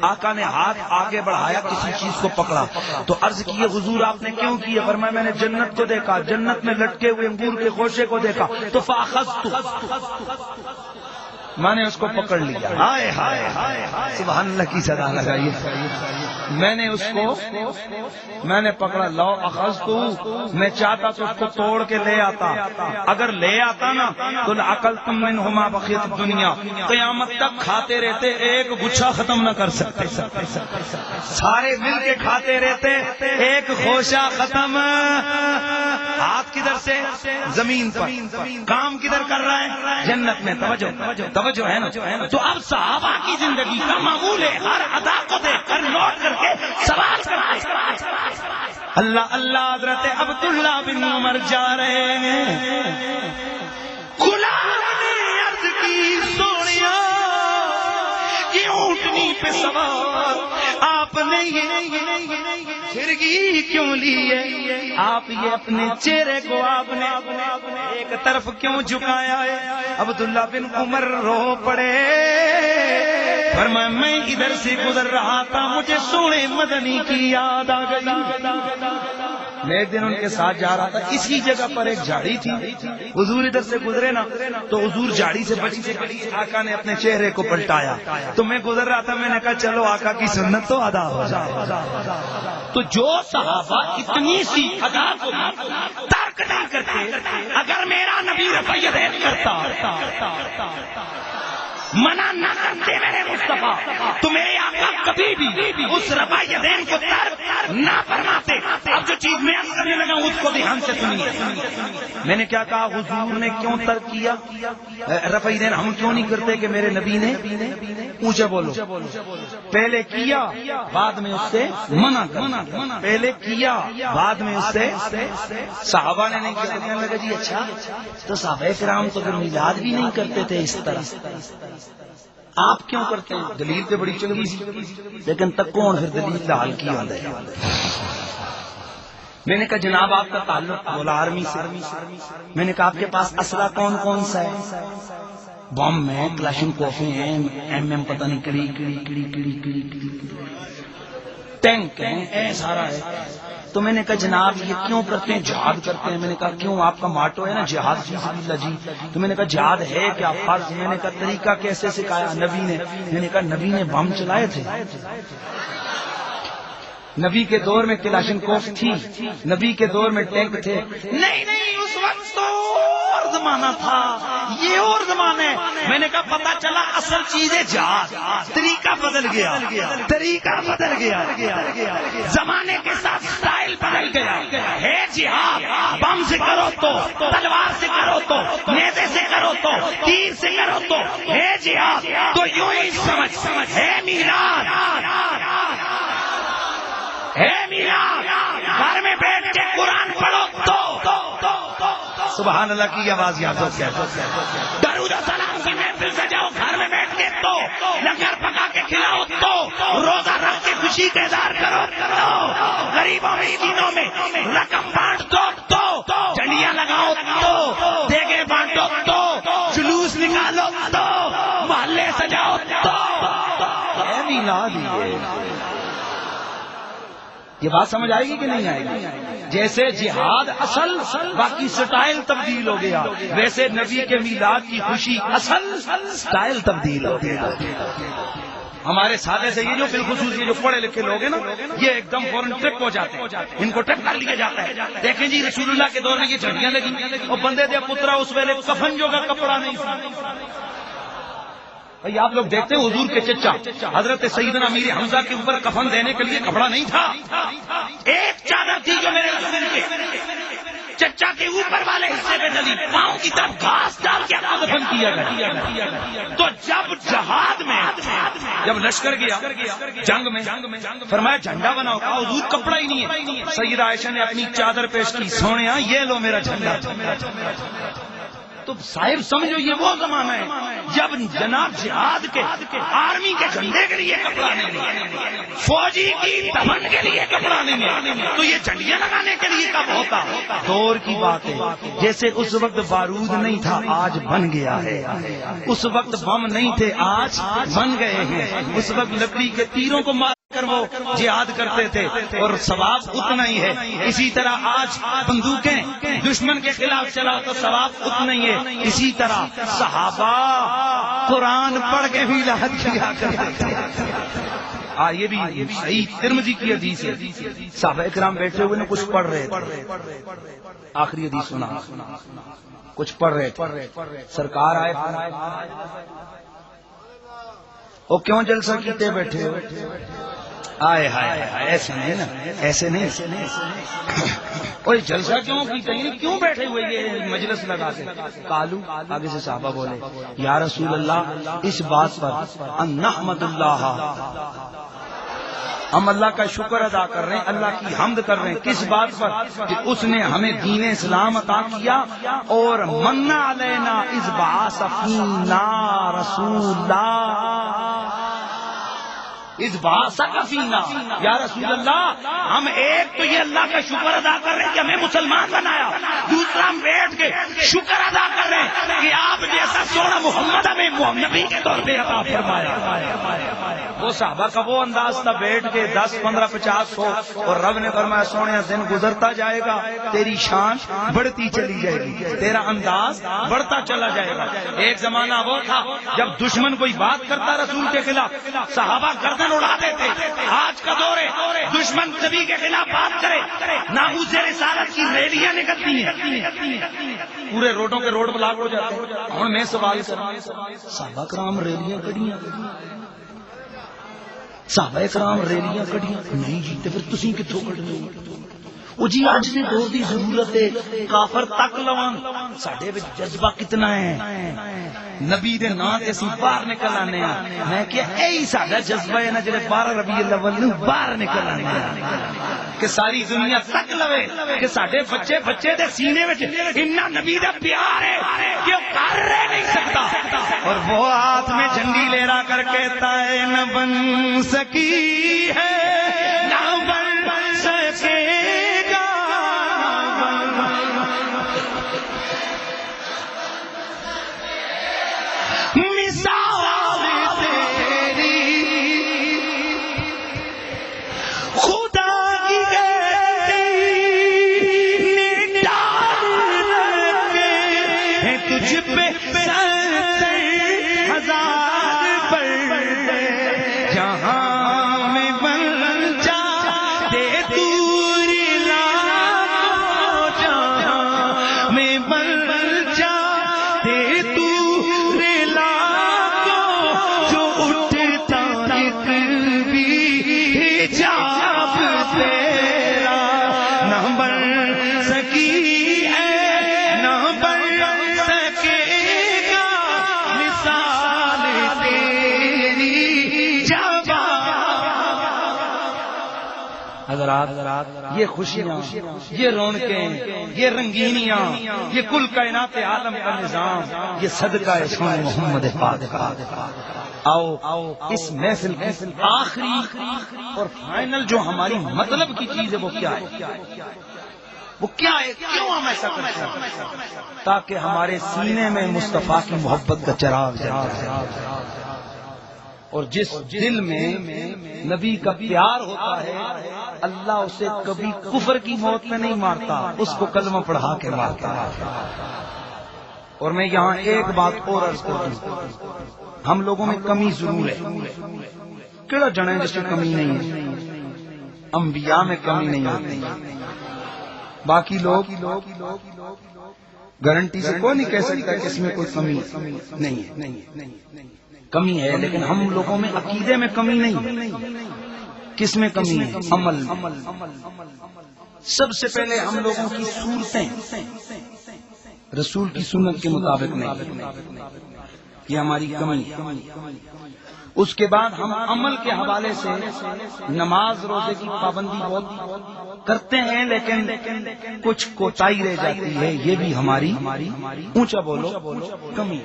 آقا نے ہاتھ آگے بڑھایا، کسی چیز کو پکڑا، تو عرض کیے حضور آپ نے کیوں کیا؟ فرمایا میں نے جنت کو دیکھا، جنت میں لٹکے ہوئے انگور کے خوشے کو دیکھا، تو فاخذت، میں نے اس کو پکڑ لیا۔ ہائے ہائے ہائے، سبحان اللہ کی صدا لگائیے، میں نے اس کو پکڑا، لو اخذت، میں چاہتا تو اس کو توڑ کے لے آتا، اگر لے آتا نا تو لعقلت منہما بقیت الدنیا، قیامت تک کھاتے رہتے، ایک گچھا ختم نہ کر سکتے، سارے مل کے کھاتے رہتے، ایک خوشہ ختم۔ ہاتھ کدھر سے؟ زمین پر، کام کدھر کر رہا ہے؟ جنت میں۔ توجہ ہے نا؟ تو اب صحابہ کی زندگی کا معمول ہے ہر ادا کو دیکھ کر نوٹ کر کے سوال کرتے۔ اللہ اللہ، حضرت عبداللہ بن عمر جا رہے ہیں، غلام نے عرض کی سونیا یہ اونٹنی پہ سوار آپ نے یہ پھرگی کیوں لی ہے؟ آپ یہ اپنے چہرے کو آپ نے ایک طرف کیوں جھکایا ہے؟ عبداللہ بن عمر رو پڑے، فرمایا میں ادھر سے گزر رہا تھا، مجھے سونے مدنی کی یاد آ گئی، میں ایک دن ان کے ساتھ جا رہا تھا، اسی جگہ پر ایک جھاڑی تھی، حضور ادھر سے گزرے نا تو حضور جھاڑی سے بچ کے آقا نے اپنے چہرے کو پلٹایا، تو میں گزر رہا تھا، میں نے کہا چلو آقا کی سنت تو ادا ہو جائے۔ تو جو صحابہ اتنی سی ادا کو ترک نہیں کرتے، اگر میرا نبی رفع یدین کرتا، منع نہ کرتے میرے مصطفیٰ، تو میرے آقا کبھی بھی اس رفع یدین کو ترک نہ فرماتے۔ اب جو چیز میں کرنے لگا اس کو دھیان سے سنیے۔ میں نے کیا کہا، حضور نے کیوں ترک کیا رفع یدین؟ ہم کیوں نہیں کرتے کہ میرے نبی نے اونچا بولو، پہلے کیا بعد میں اس سے منع کر، پہلے کیا بعد میں اس سے۔ صحابہ نے نہیں کیا، کہنے لگا جی اچھا تو صحابہ کرام تو پھر میلاد بھی نہیں کرتے تھے اس طرح، آپ کیوں کرتے ہیں؟ دلیل تو بڑی چنگی سی، لیکن تک کون پھر دلیل حال کی ہوتا ہے۔ میں نے کہا جناب آپ کا تعلق مولا آرمی سے، میں نے کہا آپ کے پاس اسلحہ کون کون سا ہے؟ بم ہے، کلاشن کوفے ہیں، ایم پتہ نہیں کڑی ٹینک ہے، سارا ہے۔ تو میں نے کہا جناب یہ کیوں کرتے ہیں؟ جہاد کرتے ہیں۔ میں نے کہا کیوں؟ آپ کا ماٹو ہے نا جہاد فی سبیل اللہ جی۔ تو میں نے کہا جہاد ہے کیا فرض؟ میں نے کہا طریقہ کیسے سکھایا نبی نے؟ میں نے کہا نبی نے بم چلائے تھے، نبی کے دور میں کلاشن کوف تھی، نبی کے دور میں ٹینک تھے؟ نہیں اس وقت تو اور زمانہ تھا، یہ اور زمانہ ہے۔ میں نے کہا پتہ چلا اصل چیز ہے جہاد، طریقہ بدل گیا، طریقہ بدل گیا، زمانے کے ساتھ سٹائل بدل گیا ہے۔ جہاد بم سے کرو تو، تلوار سے کرو تو، نیزے سے کرو تو، تیر سے کرو تو ہے جہاد۔ تو یوں ہی سمجھ ہے میلاد، ہے میلاد گھر میں بیٹھ کے قرآن پڑھو تو۔ سبحان اللہ کی آواز یاد ہو کیا؟ درود و سلام کی محفل سجاؤ گھر میں بیٹھ کے تو، لنگر پکا کے کھلاؤ تو، روزہ رکھ کے خوشی کا اظہار کرو، غریبوں مسکینوں میں رقم بانٹ دو تو، جھنڈیاں لگاؤ تو، دیگیں بانٹو تو، جلوس نکالو تو، محلے سجاؤ تو، ہے میلاد۔ یہ بات سمجھ آئے گی کہ نہیں آئے گی؟ جیسے جہاد اصل، باقی سٹائل تبدیل ہو گیا، ویسے نبی کے میلاد کی خوشی اصل، سٹائل تبدیل ہو گیا۔ ہمارے سادے سے یہ جو بالخصوص یہ جو پڑھے لکھے لوگ ہیں نا، یہ ایک دم فوراً ٹرپ ہو جاتے ہیں، ان کو ٹرپ کر لیا جاتا ہے۔ دیکھیں جی رسول اللہ کے دور میں یہ جھنڈیاں لگی، اور بندے دے پترا اس ویلے کفن جو کا کپڑا نہیں تھا۔ بھائی آپ لوگ دیکھتے ہیں حضور کے چچا حضرت سیدنا امیر حمزہ کے اوپر کفن دینے کے لیے کپڑا نہیں تھا، ایک چادر تھی جو میرے رسول کے چچا کے اوپر والے حصے پہ ڈلی، پاؤں کی طرف گھاس ڈال کے دفن کیا گیا۔ تو جب جہاد میں جب لشکر گیا جنگ میں، فرمایا جھنڈا بناؤ، کہا حضور کپڑا ہی نہیں ہے۔ سیدہ عائشہ نے اپنی چادر پیش کی، سونیا یہ لو میرا جھنڈا۔ تو صاحب سمجھو یہ وہ زمانہ ہے جب جناب جہاد کے آرمی کے جھنڈے کے لیے کپڑا نہیں ہے، فوجی کی دفن کے لیے کپڑا نہیں ہے، تو یہ جھنڈیاں لگانے کے لیے کب ہوتا؟ دور کی بات ہے۔ جیسے اس وقت بارود نہیں تھا آج بن گیا ہے، اس وقت بم نہیں تھے آج بن گئے ہیں، اس وقت لکڑی کے تیروں کو مار کر وہ جہاد کرتے تھے اور ثواب اتنا ہی ہے۔ اسی طرح آج بندوقیں دشمن کے خلاف چلاؤ تو ثواب اتنا ہی ہے۔ اسی طرح صحابہ قرآن پڑھ کے بھی لحد کیا کرتے تھے۔ یہ بھی صحیح ترمذی کی حدیث ہے، صحابہ کرام بیٹھے ہوئے نا کچھ پڑھ رہے تھے، آخری حدیث سنا، کچھ پڑھ رہے تھے، سرکار آئے، وہ کیوں جلسہ کیتے بیٹھے ہو؟ آئے ہائے ایسے نہیں نا، ایسے نہیں، اور جلسہ کیوں کیتے ہیں؟ کیوں بیٹھے ہوئے یہ مجلس لگا کے؟ کالو آگے سے صحابہ بولے یا رسول اللہ اس بات پر ان نحمد اللہ، ہم اللہ کا شکر ادا کر رہے ہیں، اللہ کی حمد کر رہے ہیں، کس بات پر؟ کہ اس نے ہمیں دین اسلام عطا کیا اور من علینا اذ بعث فینا رسولا، اس باسک فینا، یا رسول اللہ ہم ایک تو یہ اللہ کا شکر ادا کر رہے ہیں کہ ہمیں مسلمان بنایا، دوسرا ہم بیٹھ کے شکر ادا کر رہے ہیں کہ آپ جیسا سونا محمد ہمیں نبی کے طور پہ عطا فرمایا. وہ صحابہ کا وہ انداز تھا، بیٹھ کے 10 15 50 100، اور رب نے فرمایا سونے دن گزرتا جائے گا، تیری شان بڑھتی چلی جائے گی، تیرا انداز بڑھتا چلا جائے گا. ایک زمانہ وہ تھا جب دشمن کوئی بات کرتا رسول کے خلاف صحابہ گردن اڑاتے تھے. آج کا دور ہے دشمن نبی کے خلاف بات کرے ناموس رسالت کی ریلیاں نکلتی ہیں، پورے روڈوں کے روڈ بلاک ہو جاتے ہیں. اور میں سوال کروں، صحابہ کرام ریلیاں کڑیاں، صحابہ کرام ریلیاں کڑیاں نہیں جی، تے پھر تسی کتھوں کڈنے ہو؟ وہ جی اج دے دور دی ضرورت ہے، کافر تک لوان ساڈے وچ جذبہ کتنا ہے، نبی دے نام تے اسی باہر نکل آنے ہیں. میں کہ ایہی ساڈا جذبہ ہے نا جڑے 12 ربیع الاول نوں باہر نکل آنے ہیں کہ ساری دنیا تک لوے کہ ساڈے بچے بچے دے سینے وچ اتنا نبی دا پیار ہے کہ وہ کر رہ نہیں سکتا. اور وہ ہاتھ میں جھنڈی لہرا کر کہتا ہے نہ بن سکی ہے نہ بن سکے یہ خوشیاں، یہ رونقیں، یہ رنگینیاں، یہ کل کائنات عالم کا نظام، یہ صدقہ ہے سونے محمد پاک کا. آؤ اس محفل کی آخری اور فائنل جو ہماری مطلب کی چیز ہے وہ کیا ہے، وہ کیا ہے، کیوں ہم ایسا کرتے ہیں؟ تاکہ ہمارے سینے میں مصطفیٰ کی محبت کا چراغ جلے، اور جس دل میں نبی کا پیار ہوتا ہے اللہ اسے کبھی کفر کی موت میں نہیں مارتا، اس کو کلمہ پڑھا کے مارتا ہے. اور میں یہاں ایک بات اور عرض کروں، ہم لوگوں میں کمی ضرور ہے، کیڑا جنے جس میں کمی نہیں ہے؟ انبیاء میں کمی نہیں ہوتی. باقی لوگ گارنٹی سے کوئی نہیں کہہ سکتا کہ اس میں کوئی کمی نہیں ہے. کمی ہے، لیکن ہم لوگوں میں عقیدے میں کمی نہیں. کس میں کمی ہے؟ عمل. سب سے پہلے ہم لوگوں کی صورتیں رسول کی سنت کے مطابق نہیں، یہ ہماری کمی ہے. اس کے بعد ہم عمل کے حوالے سے نماز روزے کی پابندی بہت کرتے ہیں، لیکن کچھ کوتاہی رہ جاتی ہے، یہ بھی ہماری اونچا بولو کمی،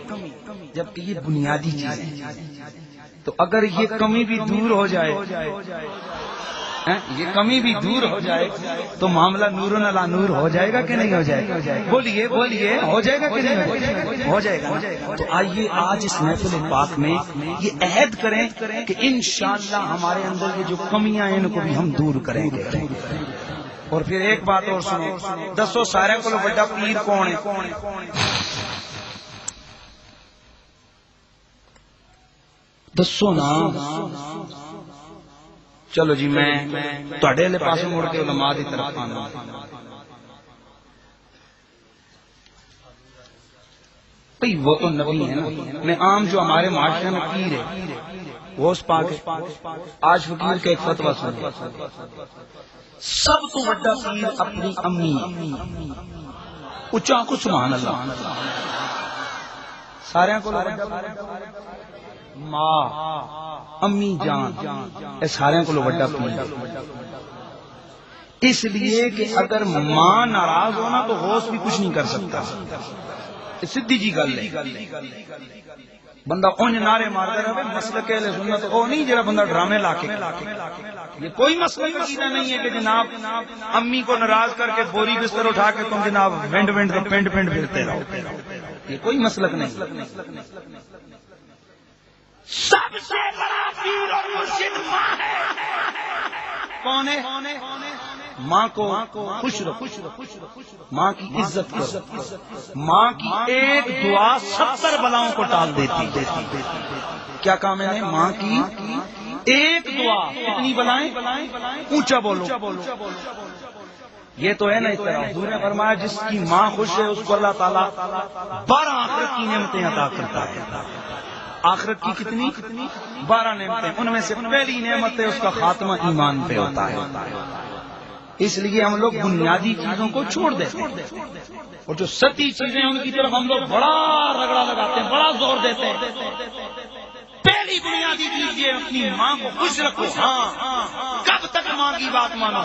جبکہ یہ بنیادی چیز ہے. تو اگر یہ کمی بھی دور ہو جائے، یہ کمی بھی دور ہو جائے تو معاملہ نور علی نور ہو جائے گا کہ نہیں ہو جائے گا؟ بولیے بولیے، ہو جائے گا کہ نہیں ہو جائے گا؟ تو آئیے آج اس محفل پاک میں یہ عہد کریں کہ انشاءاللہ ہمارے اندر یہ جو کمیاں ہیں ان کو بھی ہم دور کریں گے. اور پھر ایک بات اور سنو، دسو سارے کو بڑا پیر کون ہے؟ دسو نا. چلو جی میں تواڈے لے پاسوں مڑ کے علماء دی طرف آنا. بھئی وہ تو نبی ہے نا. میں عام جو ہمارے معاشرے میں پیر ہے وہ اس پاک ہے. آج فقیر کا ایک فتویٰ سنو، سب تو بڑا پیر اپنی امی ہے. اچھا کو سبحان اللہ. سارے کو ماں امی جان اے سارے کو بڑا پیر، اس لیے کہ اگر ماں ناراض ہونا تو ہوش بھی کچھ نہیں کر سکتا. سیدھی جی گل ہے. بندہ اونج نعرے مارتا رہے مسلک اہل سنت وہ نہیں جڑا بندہ ڈرامے لا کے یہ کوئی مسلک عقیدہ نہیں ہے کہ جناب امی کو ناراض کر کے بوری بستر اٹھا کے تم جناب وینڈ وینڈ تو پینٹ پینٹ پھرتے رہو، یہ کوئی مسلک نہیں۔ سب سے بڑا پیر اور مرشد ماں ہے۔ کون ہے؟ ماں کو خوش رکھو، ماں کی عزت کرو، ماں کی ایک دعا 70 بلاؤں کو ٹال دیتی۔ کیا کام ہے؟ ماں کی ایک دعا کتنی بلائیں؟ اونچا بولو۔ یہ تو ہے نا اس طرح حضور نے فرمایا جس کی ماں خوش ہے اس کو اللہ تعالیٰ 12 آخرت کی نعمتیں عطا کرتا ہے۔ آخرت کی کتنی؟ 12 نعمتیں، ان میں سے پہلی نعمت ہے اس کا خاتمہ ایمان پہ ہوتا ہے۔ اس لیے ہم لوگ بنیادی چیزوں کو چھوڑ دیتے ہیں اور جو سطحی چیزیں ان کی طرف ہم لوگ بڑا رگڑا لگاتے ہیں، بڑا زور دیتے ہیں۔ پہلی بنیادی چیز یہ اپنی ماں کو خوش رکھو۔ ہاں، کب تک ماں کی بات مانو؟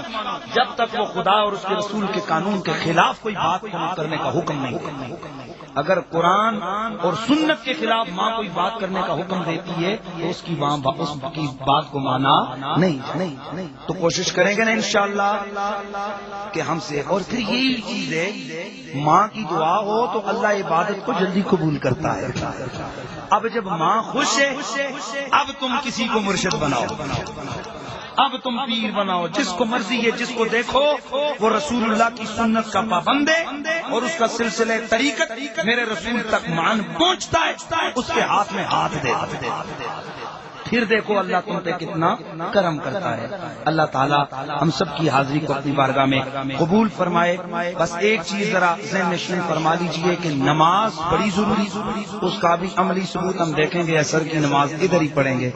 جب تک وہ خدا اور اس کے رسول کے قانون کے خلاف کوئی بات کرنے کا حکم نہیں۔ اگر قرآن اور سنت کے خلاف ماں کوئی بات کرنے کا حکم دیتی ہے تو اس کی بات کو مانا نہیں۔ تو کوشش کریں گے نا انشاءاللہ کہ ہم سے، اور پھر یہی چیز ہے ماں کی دعا ہو تو اللہ عبادت کو جلدی قبول کرتا ہے۔ اب جب ماں خوش ہے اب تم کسی کو مرشد بناؤ، اب تم پیر بناؤ، جس کو مرضی ہے جس کو دیکھو وہ رسول اللہ کی سنت کا پابند ہے اور اس کا سلسلہ طریقت میرے رسول تک مان پہنچتا ہے، اس کے ہاتھ میں ہاتھ دے۔ پھر دیکھو اللہ تم پہ کتنا کرم کرتا ہے۔ اللہ تعالیٰ ہم سب کی حاضری کو اپنی بارگاہ میں قبول فرمائے۔ بس ایک چیز ذرا ذہن نشین فرما لیجیے کہ نماز بڑی ضروری، اس کا بھی عملی ثبوت ہم دیکھیں گے۔ اثر کی نماز ادھر ہی پڑھیں گے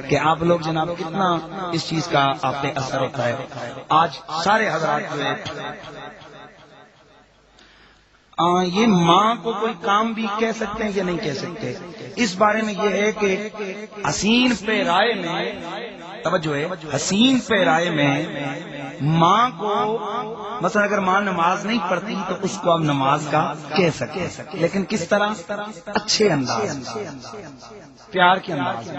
کہ آپ لوگ جناب کتنا اس چیز کا آپ پہ اثر ہوتا ہے۔ آج سارے حضرات جو ہے یہ ماں کو کوئی کام بھی کہہ سکتے ہیں یا نہیں کہہ سکتے، اس بارے میں یہ ہے کہ حسین پہ رائے میں توجہ ہے، حسین پہ رائے میں ماں کو مثلا اگر ماں نماز نہیں پڑھتی تو اس کو اب نماز کا کہہ سکتے، لیکن کس طرح؟ اچھے انداز، پیار کے انداز۔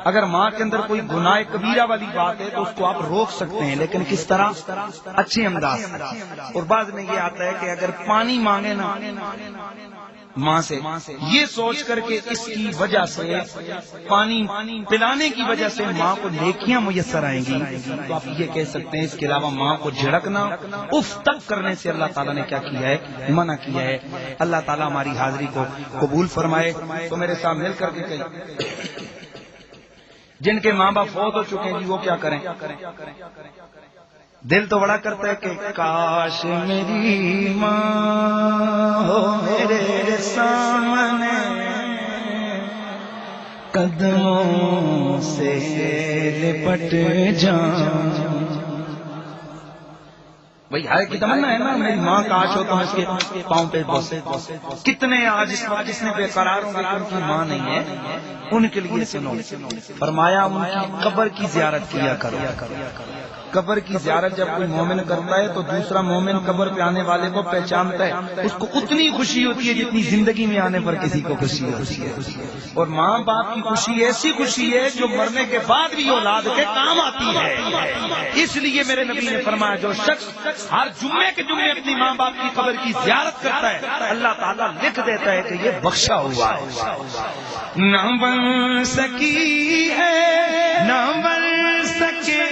اگر ماں کے اندر کوئی گناہ کبیرہ والی بات ہے تو اس کو آپ روک سکتے ہیں، لیکن کس طرح؟ اچھے انداز۔ اور بعض میں یہ آتا ہے کہ اگر پانی مانگے نا ماں سے یہ سوچ کر کے اس کی وجہ سے پانی پلانے کی وجہ سے ماں کو نیکیاں میسر آئیں گی تو آپ یہ کہہ سکتے ہیں۔ اس کے علاوہ ماں کو جھڑکنا اف تک کرنے سے اللہ تعالیٰ نے کیا کیا ہے؟ منع کیا ہے۔ اللہ تعالیٰ ہماری حاضری کو قبول فرمائے۔ تو میرے ساتھ مل کر کے کہیں جن کے ماں باپ فوت ہو چکے ہیں جی وہ کیا کریں؟ دل تو بڑا کرتا ہے کہ کاش میری ماں ہو میرے سامنے، قدموں سے لپٹ جاؤں۔ بھائی ہر کی تمنا ہے نا میری ماں کاش ہو تو میں اس کے پاؤں پہ بسے۔ کتنے آج اس وقت جس نے بے قرار ہوں گے ان کی ماں نہیں ہے، ان کے لیے سنو فرمایا ان کی قبر کی زیارت کیا کرو۔ قبر کی زیارت جب کوئی مومن کرتا ہے تو دوسرا مومن قبر پہ آنے والے کو پہچانتا ہے، اس کو اتنی خوشی ہوتی ہے جتنی زندگی میں آنے پر کسی کو خوشی ہوتی ہے۔ اور ماں باپ کی خوشی ایسی خوشی ہے جو مرنے کے بعد بھی اولاد کے کام آتی ہے۔ اس لیے میرے نبی نے فرمایا جو شخص ہر جمعے کے جمعے اپنی ماں باپ کی قبر کی زیارت کرتا ہے اللہ تعالیٰ لکھ دیتا ہے کہ یہ بخشا ہوا ہے۔ نہ بن سکی ہے نہ بن سکے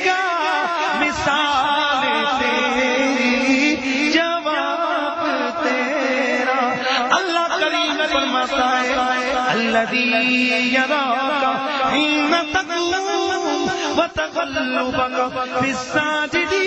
گا مثال تیری، جواب تیرا۔ اللہ کریم فرماتا ہے الذی یراک حین تقوم وتقلبک فی الساجدین۔